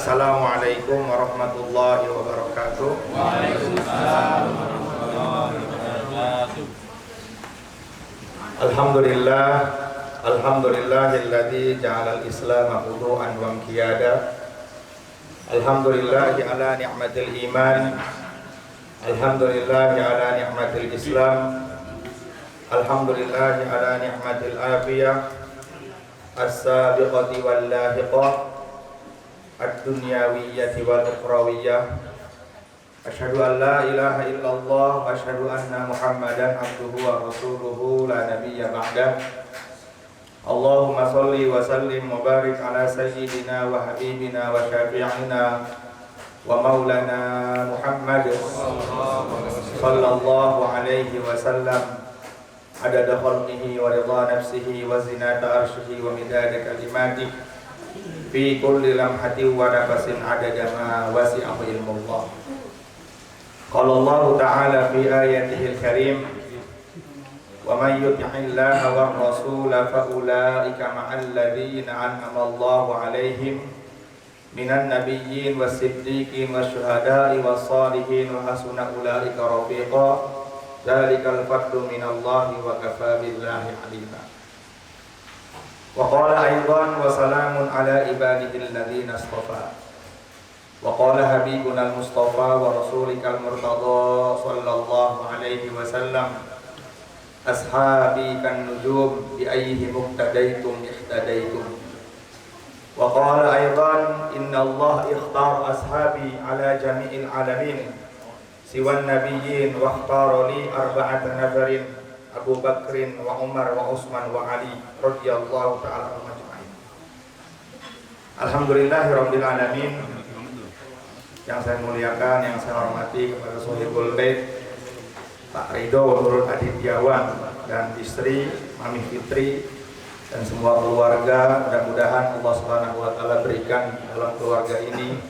Assalamualaikum warahmatullahi wabarakatuh. Waalaikumsalam warahmatullahi wabarakatuh. Alhamdulillahilladzi ja'alal Islam hudu'an wa qiyada. Alhamdulillahi ala ni'matil iman. Alhamdulillahi ala ni'matil Islam. Alhamdulillahi ala ni'matil afiyah. As-sabiqati wal lahiqah, ad-dunyawiyyati wal ukhrawiyyah. Asyhadu an la ilaha illallah wa asyhadu anna Muhammadan abduhu wa rasuluhu la nabiyya ba'dah. Allahumma shalli wa sallim wa barik ala sayyidina wa habibina wa syafi'ina wa maulana Muhammad sallallahu alaihi wasallam adada khalqihi wa ridha nafsihi wa zinata arshihi wa midada kalimatihi fi kulli lamhatin wa nafasin adada ma wasi'a ilmullah. Qala Allah ta'ala fi ayatihil karim, wa man yuti'illaha war rasula fa ulaika ma'al ladzina an'ama Allahu 'alaihim minan nabiyyin was siddiqin wasyuhada'i was shalihin wa hasuna ulaika rafiqa. Dzalikal fadlu minallahi wa kafaa billahi 'alima. Wa qala aidan wa salamun ala ibadihil ladzina istafa. Wa qala habibuna al-mustafa wa rasulikal murtada sallallahu alaihi wasallam, ashabi kan nujum bi ayyihi muqtadaitum ihtadaitum. Wa qala aidan inna Allah ikhtar ashabi ala jami'il alamin siwan nabiyyin wa ikhtara li arba'ata nafarin, Abu Bakrin wa Umar wa Utsman wa Ali radhiyallahu ta'ala anhum ajma'in. Alhamdulillahirabbil alamin. Yang saya muliakan, yang saya hormati kepada Shahibul Bait Pak Ridho Nurul Adityawan dan istri Mami Fitri dan semua keluarga, mudah-mudahan Allah Subhanahu wa taala berikan dalam keluarga ini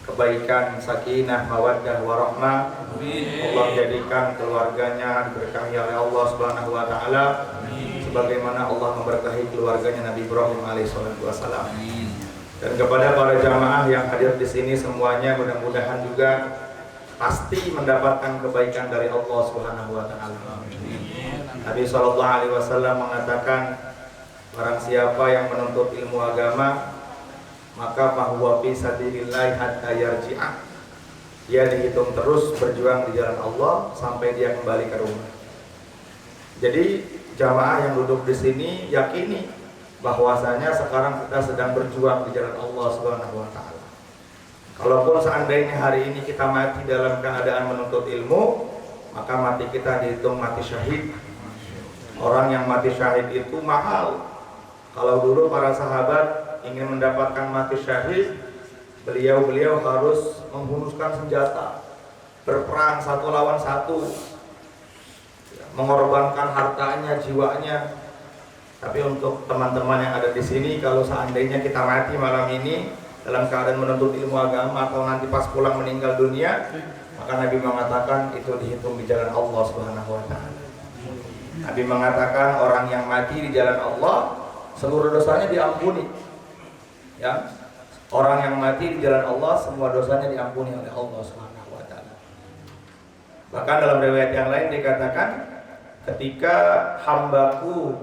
kebaikan, sakinah, mawaddah, warahmah. Allah jadikan keluarganya diberkahi oleh Allah Subhanahu wa taala sebagaimana Allah memberkahi keluarganya Nabi Ibrahim alaihissalatu wassalam. Dan kepada para jamaah yang hadir di sini semuanya mudah-mudahan juga pasti mendapatkan kebaikan dari Allah Subhanahu wa taala. Nabi sallallahu alaihi wasallam mengatakan, barang siapa yang menuntut ilmu agama maka bahwa fi sabilillah hatta yarji'a, dia dihitung terus berjuang di jalan Allah sampai dia kembali ke rumah. Jadi jamaah yang duduk di sini yakini bahwasanya sekarang kita sedang berjuang di jalan Allah Subhanahu wa taala. Kalaupun seandainya hari ini kita mati dalam keadaan menuntut ilmu, maka mati kita dihitung mati syahid. Orang yang mati syahid itu mahal. Kalau dulu para sahabat ingin mendapatkan mati syahid, beliau harus menghunuskan senjata, berperang satu lawan satu, mengorbankan hartanya, jiwanya. Tapi untuk teman-teman yang ada di sini, kalau seandainya kita mati malam ini dalam keadaan menuntut ilmu agama atau nanti pas pulang meninggal dunia, maka Nabi mengatakan itu dihitung di jalan Allah Subhanahu wa taala. Nabi mengatakan orang yang mati di jalan Allah seluruh dosanya diampuni. Ya, orang yang mati di jalan Allah semua dosanya diampuni oleh Allah Subhanahu wa taala. Bahkan dalam riwayat yang lain dikatakan, ketika hambaku,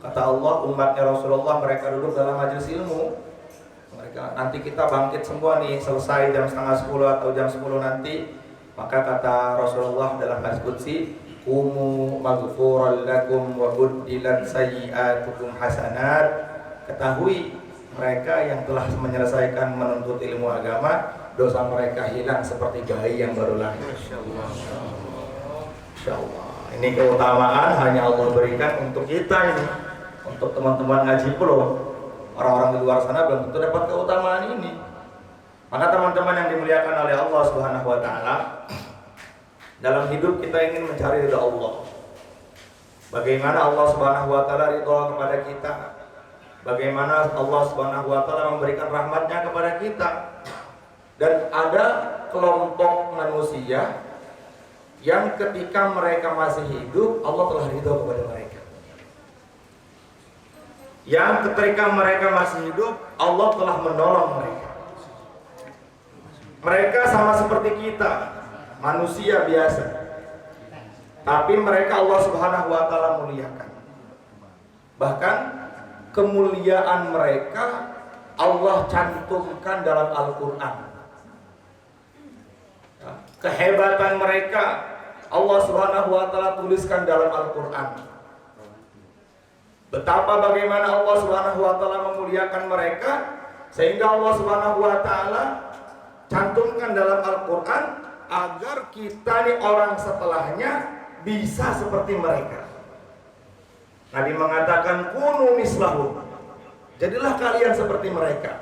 kata Allah, umatnya Rasulullah, mereka duduk dalam majelis ilmu, mereka nanti kita bangkit semua nih, selesai jam setengah 10 atau jam 10 nanti, maka kata Rasulullah dalam hadis qudsi, qumu maghfuran lakum wa buddilat sayyi'atukum hasanat. Ketahui mereka yang telah menyelesaikan menuntut ilmu agama, dosa mereka hilang seperti bayi yang baru lahir. Insyaallah. Ini keutamaan hanya Allah berikan untuk kita ini, untuk teman-teman ngaji pulau. Orang-orang di luar sana belum tentu dapat keutamaan ini. Maka teman-teman yang dimuliakan oleh Allah Subhanahu wa taala, dalam hidup kita ingin mencari ridha Allah. Bagaimana Allah Subhanahu wa taala ridha kepada kita? Bagaimana Allah Subhanahu wa taala memberikan rahmatnya kepada kita. Dan ada kelompok manusia yang ketika mereka masih hidup Allah telah ridha kepada mereka. Yang ketika mereka masih hidup Allah telah menolong mereka. Mereka sama seperti kita, manusia biasa. Tapi mereka Allah Subhanahu wa taala muliakan. Bahkan kemuliaan mereka Allah cantumkan dalam Al-Qur'an. Kehebatan mereka Allah Subhanahu wa taala tuliskan dalam Al-Qur'an. Betapa bagaimana Allah Subhanahu wa taala memuliakan mereka sehingga Allah Subhanahu wa taala cantumkan dalam Al-Qur'an agar kita nih orang setelahnya bisa seperti mereka. Nabi mengatakan kunu mislahum. Jadilah kalian seperti mereka.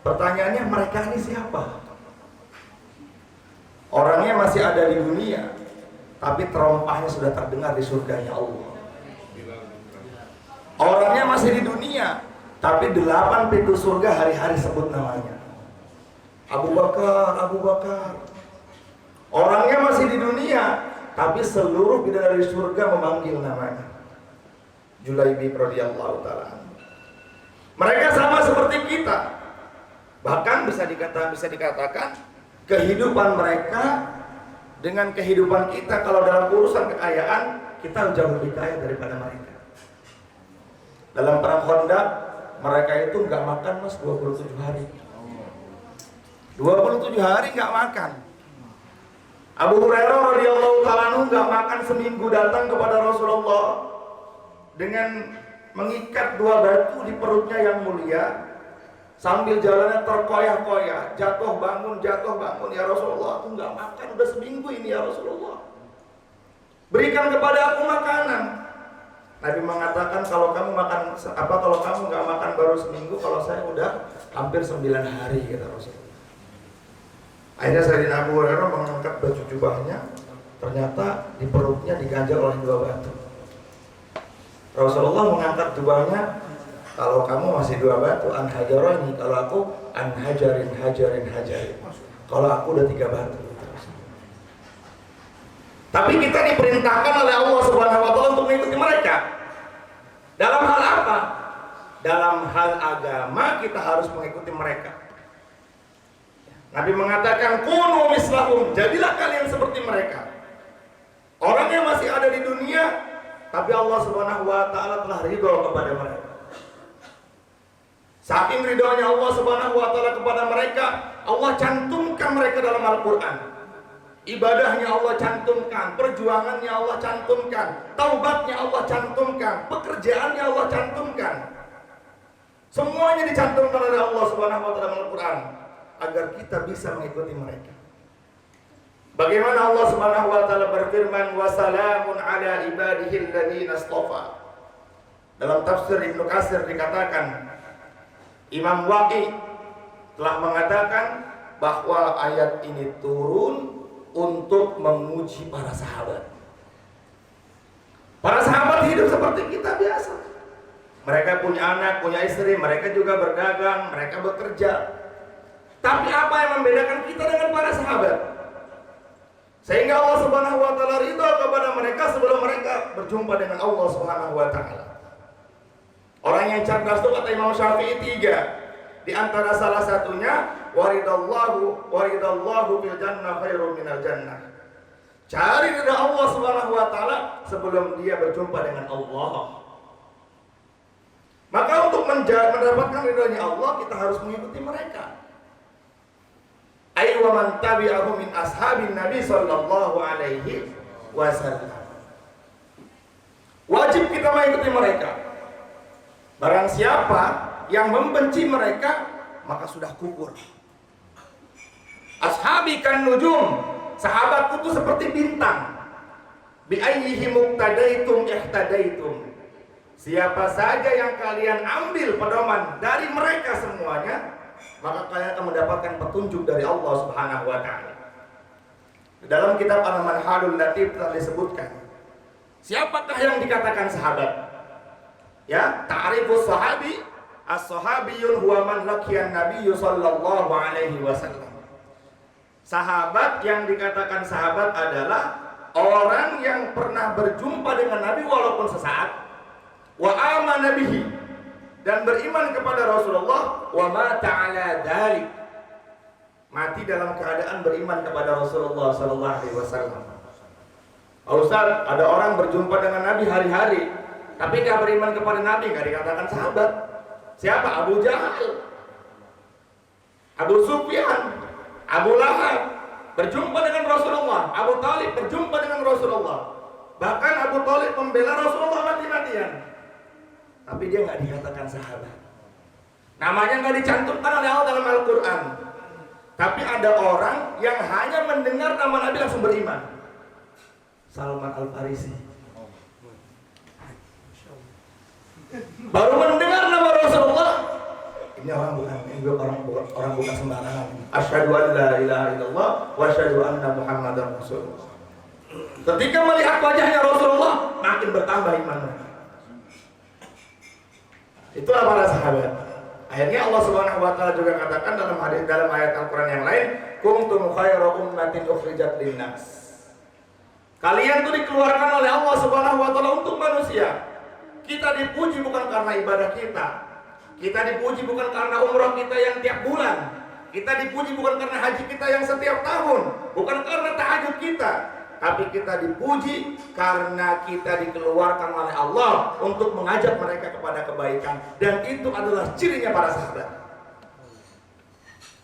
Pertanyaannya, mereka ini siapa? Orangnya masih ada di dunia, tapi terompahnya sudah terdengar di surganya Allah. Orangnya masih di dunia, tapi 8 pintu surga hari-hari sebut namanya. Abu Bakar, Abu Bakar. Orangnya masih di dunia, tapi seluruh bidadari surga memanggil namanya. Julaibib radhiyallahu ta'ala. Mereka sama seperti kita. Bahkan bisa dikatakan kehidupan mereka dengan kehidupan kita, kalau dalam urusan kekayaan kita jauh lebih kaya daripada mereka. Dalam perang Khandaq mereka itu nggak makan mas 27 hari. 27 hari nggak makan. Abu Hurairah radhiyallahu ta'ala nggak makan seminggu, datang kepada Rasulullah dengan mengikat 2 batu di perutnya yang mulia, sambil jalannya terkoyah-koyah, jatuh bangun ya Rasulullah, aku nggak makan udah seminggu ini ya Rasulullah, berikan kepada aku makanan. Nabi mengatakan kalau kamu nggak makan baru seminggu, kalau saya udah hampir 9 hari kata Rasulullah. Akhirnya Sayyidina Abu Hurairah mengangkat baju jubahnya, ternyata di perutnya diganjal oleh 2 batu. Rasulullah mengangkat jubahnya, kalau kamu masih 2 batu anhajarani, kalau aku anhajarin. Kalau aku udah 3 batu. Tapi kita diperintahkan oleh Allah Subhanahu wa taala untuk mengikuti mereka. Dalam hal apa? Dalam hal agama kita harus mengikuti mereka. Nabi mengatakan kunu mislahum, jadilah kalian seperti mereka. Orang yang masih ada di dunia, tapi Allah Subhanahu wa taala telah ridho kepada mereka. Saking ridhonya Allah Subhanahu wa taala kepada mereka, Allah cantumkan mereka dalam Al-Qur'an. Ibadahnya Allah cantumkan, perjuangannya Allah cantumkan, taubatnya Allah cantumkan, pekerjaannya Allah cantumkan. Semuanya dicantumkan oleh Allah Subhanahu wa taala dalam Al-Qur'an agar kita bisa mengikuti mereka. Bagaimana Allah Subhanahu wa taala berfirman, wa salamun ala ibadihi alladziina istafa. Dalam tafsir Ibnu Katsir dikatakan, Imam Waqi telah mengatakan bahwa ayat ini turun untuk memuji para sahabat. Para sahabat hidup seperti kita biasa. Mereka punya anak, punya istri, mereka juga berdagang, mereka bekerja. Tapi apa yang membedakan kita dengan para sahabat? Sehingga Allah Subhanahu wa taala ridha kepada mereka sebelum mereka berjumpa dengan Allah Subhanahu wa taala. Orang yang cerdas itu kata Imam Syafi'i 3. Di antara salah satunya waridallahu fil jannah khairum minal jannah. Cari ridha Allah Subhanahu wa taala sebelum dia berjumpa dengan Allah. Maka untuk mendapatkan ridhonya Allah kita harus mengikuti mereka. Wa man tabi'ahu min ashabin Nabi sallallahu alaihi wasallam. Wajib kita mengikuti mereka. Barang siapa yang membenci mereka, maka sudah kufur. Ashabi kan nujum, sahabatku itu seperti bintang. Bi ayyihi muqtadaitum ihtadaitum. Siapa saja yang kalian ambil pedoman dari mereka semuanya, maka kalian akan mendapatkan petunjuk dari Allah Subhanahu wa taala. Dalam kitab Al-Manhalul Latif telah disebutkan, siapakah yang dikatakan sahabat? Ya, ta'rifus sahabi, as-sahabiyun huwa man laqiyan nabiyyu sallallahu alaihi wasallam. Sahabat yang dikatakan sahabat adalah orang yang pernah berjumpa dengan Nabi walaupun sesaat, wa amana bihi, dan beriman kepada Rasulullah, wa mata ala dzalik, mati dalam keadaan beriman kepada Rasulullah sallallahu alaihi wasallam. Ustaz, ada orang berjumpa dengan Nabi hari-hari, tapi nggak beriman kepada Nabi, nggak dikatakan sahabat. Siapa? Abu Jahal, Abu Sufyan, Abu Lahab berjumpa dengan Rasulullah, Abu Talib berjumpa dengan Rasulullah. Bahkan Abu Talib membela Rasulullah mati-matian, tapi dia nggak dikatakan sahabat. Namanya nggak dicantumkan oleh Allah dalam Al-Quran. Tapi ada orang yang hanya mendengar nama Nabi langsung beriman. Salman Al-Farisi. Baru mendengar nama Rasulullah, ini orang bukan sembarangan. Asyhadu an la ilaha illallah wa asyhadu anna Muhammadar Rasulullah. Ketika melihat wajahnya Rasulullah, makin bertambah imannya. Itulah para sahabat. Akhirnya Allah Subhanahu wa taala juga katakan dalam ayat Al-Qur'an yang lain, kuntum khairu ummatin ukhrijat linnas. Kalian tuh dikeluarkan oleh Allah Subhanahu wa taala untuk manusia. Kita dipuji bukan karena ibadah kita. Kita dipuji bukan karena umrah kita yang tiap bulan. Kita dipuji bukan karena haji kita yang setiap tahun, bukan karena tahajud kita. Tapi kita dipuji karena kita dikeluarkan oleh Allah untuk mengajak mereka kepada kebaikan. Dan itu adalah cirinya para sahabat.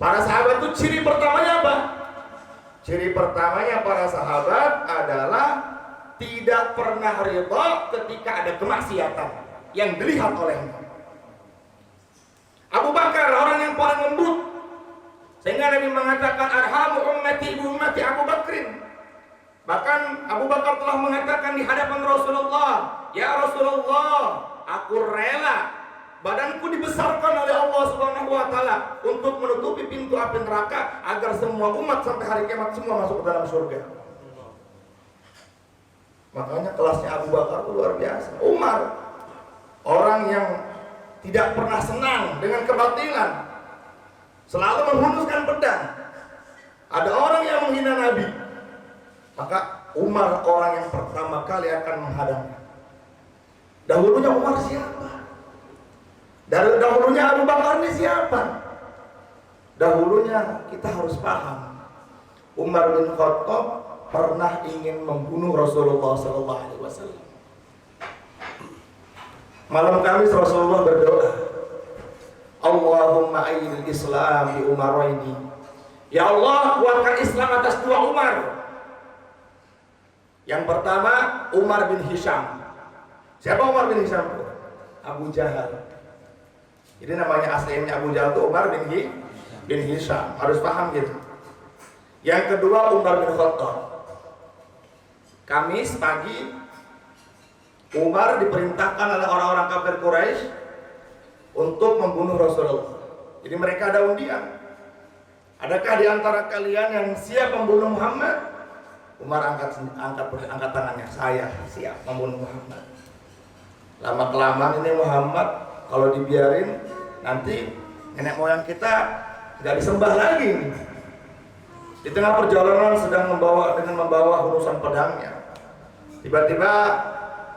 Para sahabat itu ciri pertamanya apa? Ciri pertamanya para sahabat adalah tidak pernah ridha ketika ada kemaksiatan yang dilihat olehnya. Abu Bakar orang yang paling lembut, sehingga Nabi mengatakan arhamu ummati ibu ummati Abu Bakrin. Bahkan Abu Bakar telah mengatakan di hadapan Rasulullah, ya Rasulullah, aku rela badanku dibesarkan oleh Allah Subhanahu wa taala untuk menutupi pintu api neraka agar semua umat sampai hari kiamat semua masuk ke dalam surga. Makanya kelasnya Abu Bakar itu luar biasa. Umar, orang yang tidak pernah senang dengan kebatilan, selalu menghunuskan pedang. Ada orang yang menghina Nabi, maka Umar orang yang pertama kali akan menghadangnya. Dahulunya Umar siapa? Dahulunya Abu Bakar ini siapa? Dahulunya kita harus paham, Umar bin Khattab pernah ingin membunuh Rasulullah SAW. Malam Kamis Rasulullah berdoa, Allahumma ayyidil Islam bi Umaraini. Ya Allah, kuatkan Islam atas dua Umar. Yang pertama Umar bin Hisham. Siapa Umar bin Hisham? Abu Jahal. Jadi namanya aslinya Abu Jahal itu Umar bin Hisham. Harus paham gitu. Yang kedua Umar bin Khattab. Kamis pagi Umar diperintahkan oleh orang-orang kafir Quraisy untuk membunuh Rasulullah. Jadi mereka ada undian. Adakah di antara kalian yang siap membunuh Muhammad? Umar angkat tangannya, saya siap membunuh Muhammad. Lama-kelamaan ini Muhammad kalau dibiarin nanti nenek moyang kita nggak disembah lagi. Di tengah perjalanan sedang membawa hunusan pedangnya, tiba-tiba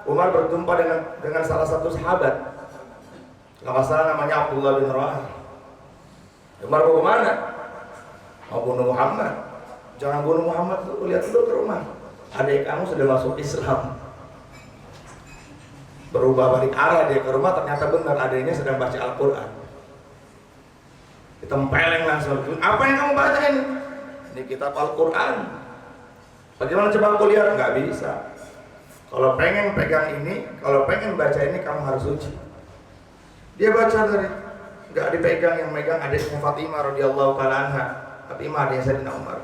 Umar berjumpa dengan salah satu sahabat. Kalau nggak salah namanya Abdullah bin Rawah. Umar mau kemana? Mau bunuh Muhammad. Jangan bunuh Muhammad dulu, lihat dulu ke rumah. Adik kamu sudah masuk Islam. Berubah balik arah dia ke rumah, ternyata benar adiknya sedang baca Al-Quran. Ditempeleng langsung. Apa yang kamu baca ini? Ini kitab Al-Quran. Bagaimana coba aku lihat? Nggak bisa. Kalau pengen pegang ini, kalau pengen baca ini, kamu harus suci. Dia baca dari, nggak dipegang, yang megang adiknya Fatimah radhiyallahu taala anha. Fatimah adiknya Sayyidina Umar.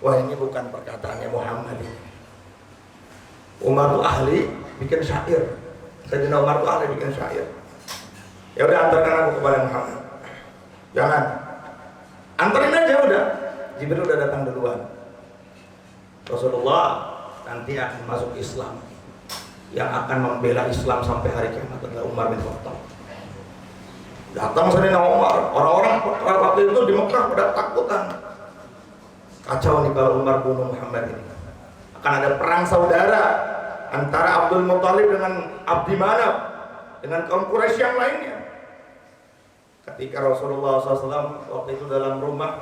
Wah, ini bukan perkataannya Muhammad ini. Umar tuh ahli bikin syair. Sayyidina Umar tuh ahli bikin syair. Ya udah, antarkan aku kepada Muhammad. Jangan. Antarin aja udah. Jibril udah datang duluan. Rasulullah nanti akan masuk Islam. Yang akan membela Islam sampai hari kiamat adalah Umar bin Khattab. Datang Sayyidina Umar. Orang-orang waktu itu di Mekah pada takutan. Kacau nih kalau Umar bunuh Muhammad ini. Akan ada perang saudara antara Abdul Muthalib dengan Abdi Manaf dengan kaum Quraisy yang lainnya. Ketika Rasulullah SAW waktu itu dalam rumah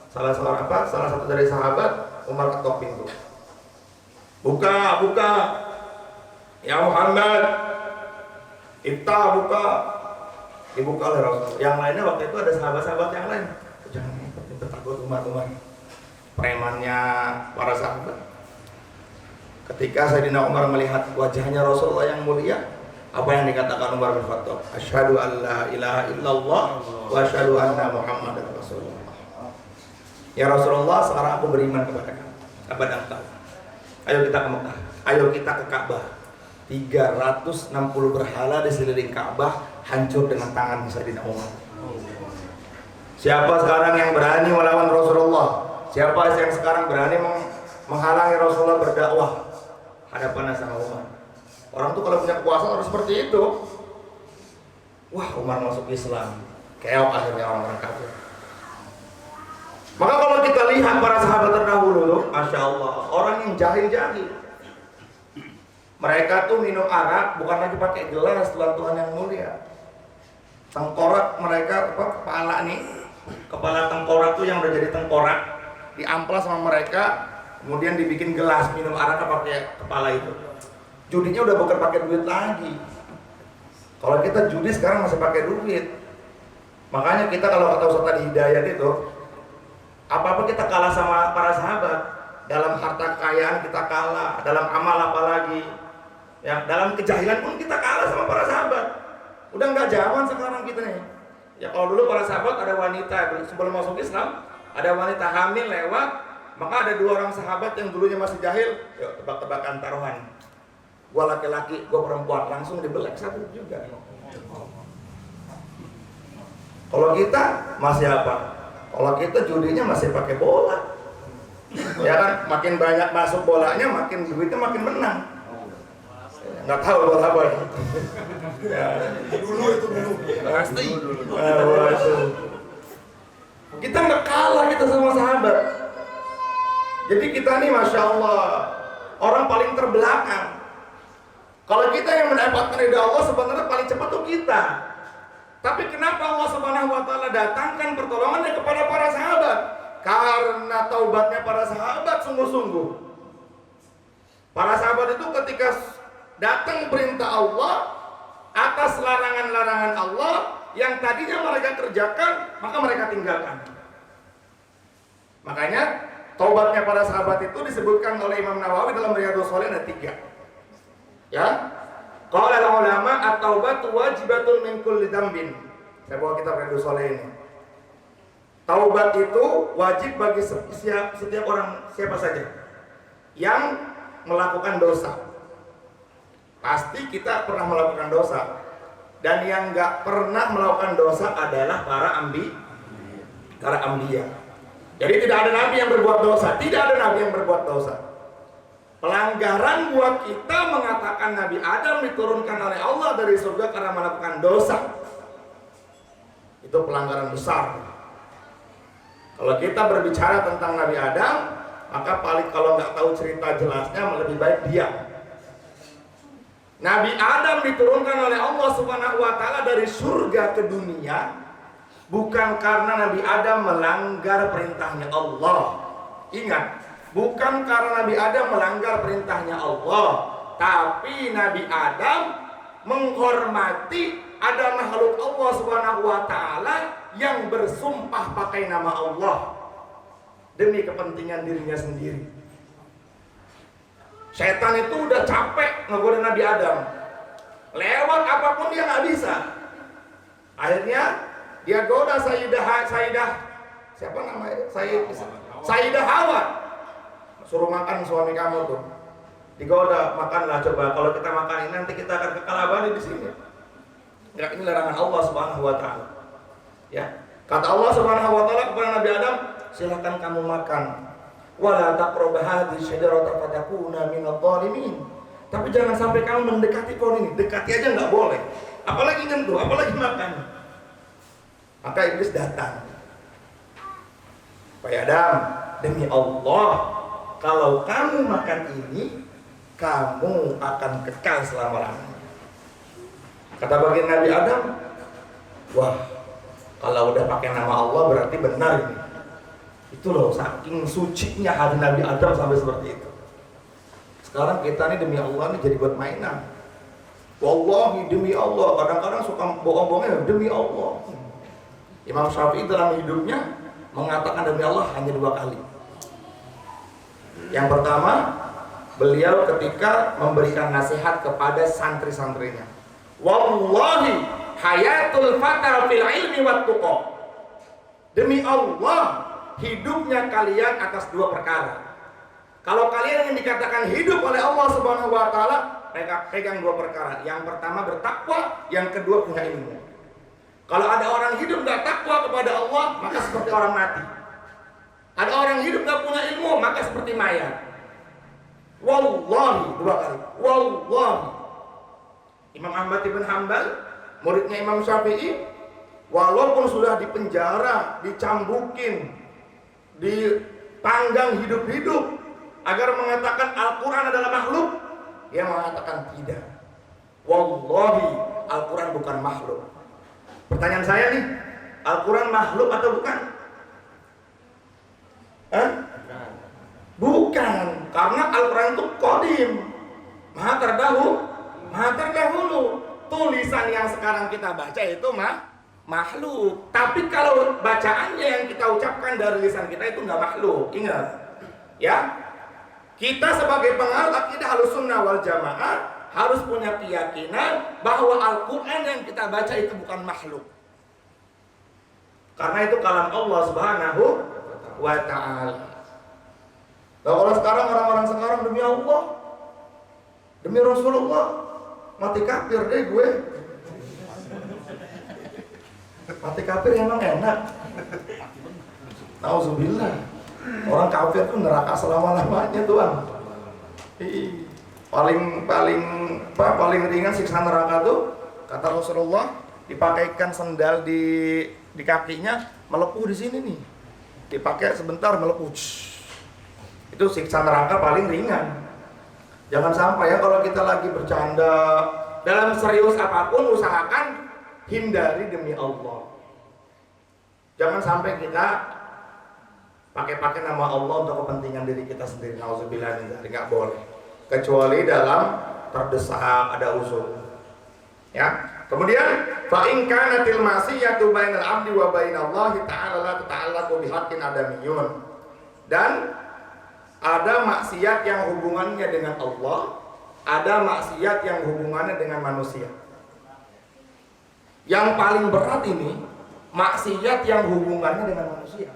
salah satu dari sahabat, Umar ketok pintu. Buka, buka. Ya Muhammad, iftah, buka. Dibuka oleh Rasul. Yang lainnya waktu itu ada sahabat-sahabat yang lain. Jangan itu takut Umar. Premannya para sahabat. Ketika Sayyidina Umar melihat wajahnya Rasulullah yang mulia, apa yang dikatakan Umar bin Khattab? Asyhadu an la ilaha illallah wa asyhadu anna Muhammadar Rasulullah. Ya Rasulullah, sekarang aku beriman kepada engkau. Ayo kita ke Mekah. Ayo kita ke Ka'bah. 360 berhala di sekeliling Ka'bah hancur dengan tangan Sayyidina Umar. Siapa sekarang yang berani melawan Rasulullah? Siapa yang sekarang berani menghalangi Rasulullah berdakwah? Hadapan sama Umar. Orang tuh kalau punya kuasa harus seperti itu. Wah, Umar masuk Islam. Keok akhirnya orang-orang kafir. Maka kalau kita lihat para sahabat terdahulu tuh, Masya Allah, orang yang jahil-jahil. Mereka tuh minum arak bukan lagi pakai gelas, Tuhan yang mulia. Tengkorak mereka, kepala nih, kepala tengkorak tuh yang udah jadi tengkorak, diamplas sama mereka, kemudian dibikin gelas minum arak pakai kepala itu. Judinya udah bukan pakai duit lagi. Kalau kita judi sekarang masih pakai duit. Makanya kita kalau kata Ustaz tadi Hidayat itu, apa-apa kita kalah sama para sahabat. Dalam harta kekayaan kita kalah, dalam amal apalagi. Ya, dalam kejahilan pun kita kalah sama para sahabat. Udah nggak zaman sekarang kita nih. Ya kalau dulu para sahabat ada wanita sebelum masuk Islam, ada wanita hamil lewat, maka ada 2 orang sahabat yang dulunya masih jahil, yuk tebak-tebakan taruhan. Gua laki-laki, gua perempuan, langsung dibelek satu juga. Kalau kita masih apa? Kalau kita judinya masih pakai bola. Ya kan, makin banyak masuk bolanya, makin duitnya makin menang. Nggak tahu buat apa ya. Dulu itu pasti. Kita nggak kalah kita sama sahabat. Jadi kita nih Masya Allah orang paling terbelakang. Kalau kita yang mendapatkan ridha Allah sebenarnya paling cepat tuh kita. Tapi kenapa Allah Subhanahu wa taala datangkan pertolongannya kepada para sahabat? Karena taubatnya para sahabat sungguh-sungguh. Para sahabat itu ketika datang perintah Allah atas larangan-larangan Allah yang tadinya mereka kerjakan, maka mereka tinggalkan. Makanya taubatnya para sahabat itu disebutkan oleh Imam Nawawi dalam Riyadhus Shalihin ada 3. Ya, qala al-ulama at-taubatu wajibatun min kulli dzambin. Saya bawa kitab Riyadhus Shalihin ini. Taubat itu wajib bagi setiap orang, siapa saja yang melakukan dosa. Pasti kita pernah melakukan dosa. Dan yang nggak pernah melakukan dosa adalah para ambiya. Jadi tidak ada nabi yang berbuat dosa, tidak ada nabi yang berbuat dosa. Pelanggaran buat kita mengatakan Nabi Adam diturunkan oleh Allah dari surga karena melakukan dosa. Itu pelanggaran besar. Kalau kita berbicara tentang Nabi Adam, maka paling kalau nggak tahu cerita jelasnya lebih baik diam. Nabi Adam diturunkan oleh Allah Subhanahu wa taala dari surga ke dunia bukan karena Nabi Adam melanggar perintahnya Allah. Ingat, bukan karena Nabi Adam melanggar perintahnya Allah, tapi Nabi Adam menghormati ada makhluk Allah Subhanahu wa taala yang bersumpah pakai nama Allah demi kepentingan dirinya sendiri. Setan itu udah capek ngegoda Nabi Adam. Lewat apapun dia nggak bisa. Akhirnya dia goda Sayyidah siapa namanya? Sayyidah Hawa. Suruh makan suami kamu tuh. Digoda, makanlah coba. Kalau kita makan ini nanti kita akan kekal abadi di sini. Ya, ini larangan Allah Subhanahu wa taala. Ya. Kata Allah Subhanahu wa taala kepada Nabi Adam, silakan kamu makan. Wala taqrabu hadhihi syajarata fatakuna minadh dhalimin. Tapi jangan sampai kamu mendekati pohon ini. Dekati aja nggak boleh. Apalagi nyentuh, apalagi makan. Maka iblis datang. Wahai Adam, demi Allah, kalau kamu makan ini, kamu akan kekal selama-lamanya. Kata bagian Nabi Adam, wah, Kalau udah pakai nama Allah berarti benar ini. Itu loh, saking sucinya hati Nabi Adam sampai seperti itu. Sekarang kita nih demi Allah nih jadi buat mainan. Wallahi demi Allah, kadang-kadang suka bohong-bohongnya demi Allah. Imam Syafi'i dalam hidupnya mengatakan demi Allah hanya 2 kali. Yang pertama, beliau ketika memberikan nasihat kepada santri-santrinya. Wallahi hayatul fata fil ilmi wat tuqa. Demi Allah, hidupnya kalian atas 2 perkara. Kalau kalian yang dikatakan hidup oleh Allah Subhanahu wa taala, mereka pegang 2 perkara. Yang pertama bertakwa, yang kedua punya ilmu. Kalau ada orang hidup nggak takwa kepada Allah, maka seperti orang mati. Ada orang hidup nggak punya ilmu, maka seperti mayat. Wallahi 2 kali. Wallahi. Imam Ahmad bin Hanbal, muridnya Imam Syafi'i, walaupun sudah dipenjara, dicambukin, dipanggang hidup-hidup agar mengatakan Al-Quran adalah makhluk, dia mengatakan tidak. Wallahi, Al-Quran bukan makhluk. Pertanyaan saya nih, Al-Quran makhluk atau bukan? Bukan, karena Al-Quran itu qadim, maha terdahulu. Tulisan yang sekarang kita baca itu makhluk. Tapi kalau bacaannya yang kita ucapkan dari lisan kita itu nggak makhluk. Ingat, ya. Kita sebagai penganut akidah Ahlussunnah wal Jamaah harus punya keyakinan bahwa Al-Quran yang kita baca itu bukan makhluk. Karena itu kalam Allah Subhanahu wa ta'ala. Nah, kalau sekarang orang-orang sekarang demi Allah, demi Rasulullah, mati kafir deh gue. Mati kafir emang enak. Nauzubillah. Orang kafir tuh neraka selama-lamanya tuan. Paling ringan siksa neraka tuh kata Rasulullah, dipakaikan sendal di kakinya, melepuh di sini nih. Dipakai sebentar melepuh. Itu siksa neraka paling ringan. Jangan sampai ya kalau kita lagi bercanda, dalam serius apapun usahakan hindari demi Allah. Jangan sampai kita pakai nama Allah untuk kepentingan diri kita sendiri. Nauzubillah min dzalik, enggak boleh. Kecuali dalam terdesak, ada usul. Ya. Kemudian fa in kanatil ma'siyatu bainal 'abdi wa bainallahi ta'ala la ta'allaqu bihaqqin adamiyyun. Dan ada maksiat yang hubungannya dengan Allah, ada maksiat yang hubungannya dengan manusia. Yang paling berat ini maksiat yang hubungannya dengan manusia.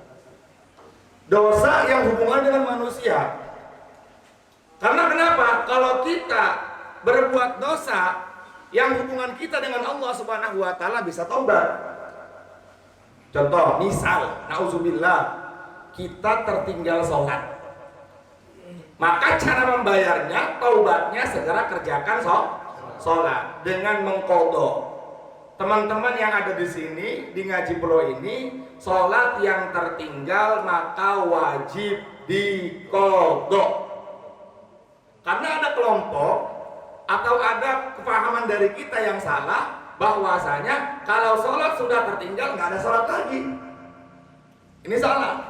Dosa yang hubungan dengan manusia. Karena kenapa? Kalau kita berbuat dosa yang hubungan kita dengan Allah Subhanahu wa taala bisa taubat. Contoh, misal, nauzubillah, kita tertinggal sholat. Maka cara membayarnya, taubatnya segera kerjakan sholat dengan mengqadha. Teman-teman yang ada di sini di Ngaji Pulau ini, sholat yang tertinggal maka wajib diqadha. Karena ada kelompok atau ada kepahaman dari kita yang salah bahwasanya kalau sholat sudah tertinggal nggak ada sholat lagi. Ini salah,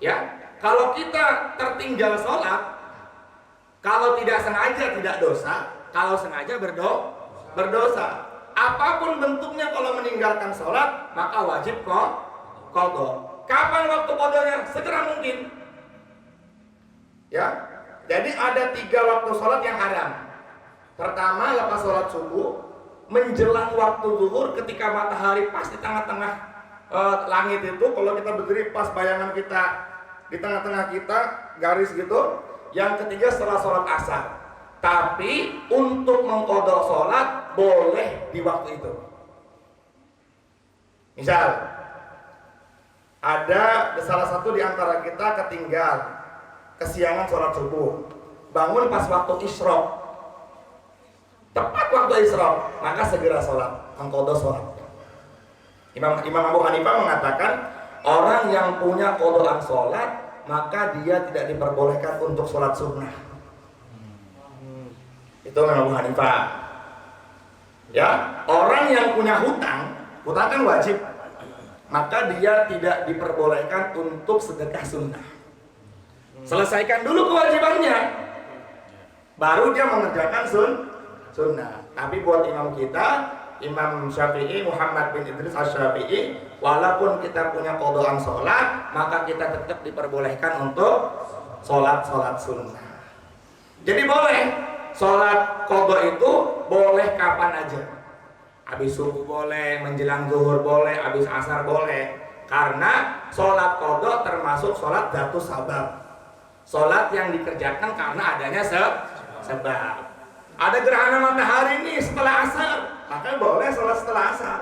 ya. Kalau kita tertinggal sholat, kalau tidak sengaja tidak dosa, kalau sengaja berdosa. Apapun bentuknya kalau meninggalkan sholat, maka wajib qadha. Kapan waktu qadhanya? Segera mungkin. Ya, jadi ada 3 waktu sholat yang haram. Pertama, lepas sholat subuh, menjelang waktu zuhur ketika matahari pas di tengah-tengah langit itu, kalau kita berdiri pas bayangan kita di tengah-tengah kita, garis gitu. Yang ketiga setelah sholat asar. Tapi untuk mengqadha sholat boleh di waktu itu. Misal, ada salah satu di antara kita ketinggal kesiangan sholat subuh, bangun pas waktu isyraq, tepat waktu isyraq, maka segera sholat, mengqadha sholat. Imam Abu Hanifah mengatakan orang yang punya qadhaan sholat maka dia tidak diperbolehkan untuk sholat sunnah. Itu Imam Abu Hanifah. Ya, orang yang punya hutang kan wajib. maka dia tidak diperbolehkan untuk sedekah sunnah. Selesaikan dulu kewajibannya, baru dia mengerjakan sunnah. Tapi buat imam kita, Imam Syafi'i, Muhammad bin Idris Asy-Syafi'i, walaupun kita punya qadhaan sholat, maka kita tetap diperbolehkan untuk sholat sunnah. Jadi boleh sholat qadha itu boleh kapan aja. Habis subuh boleh, menjelang zuhur boleh, habis asar boleh. Karena sholat qadha termasuk sholat dzatu sabab. Sholat yang dikerjakan karena adanya sebab. Ada gerhana matahari nih setelah asar, maka boleh sholat setelah asar.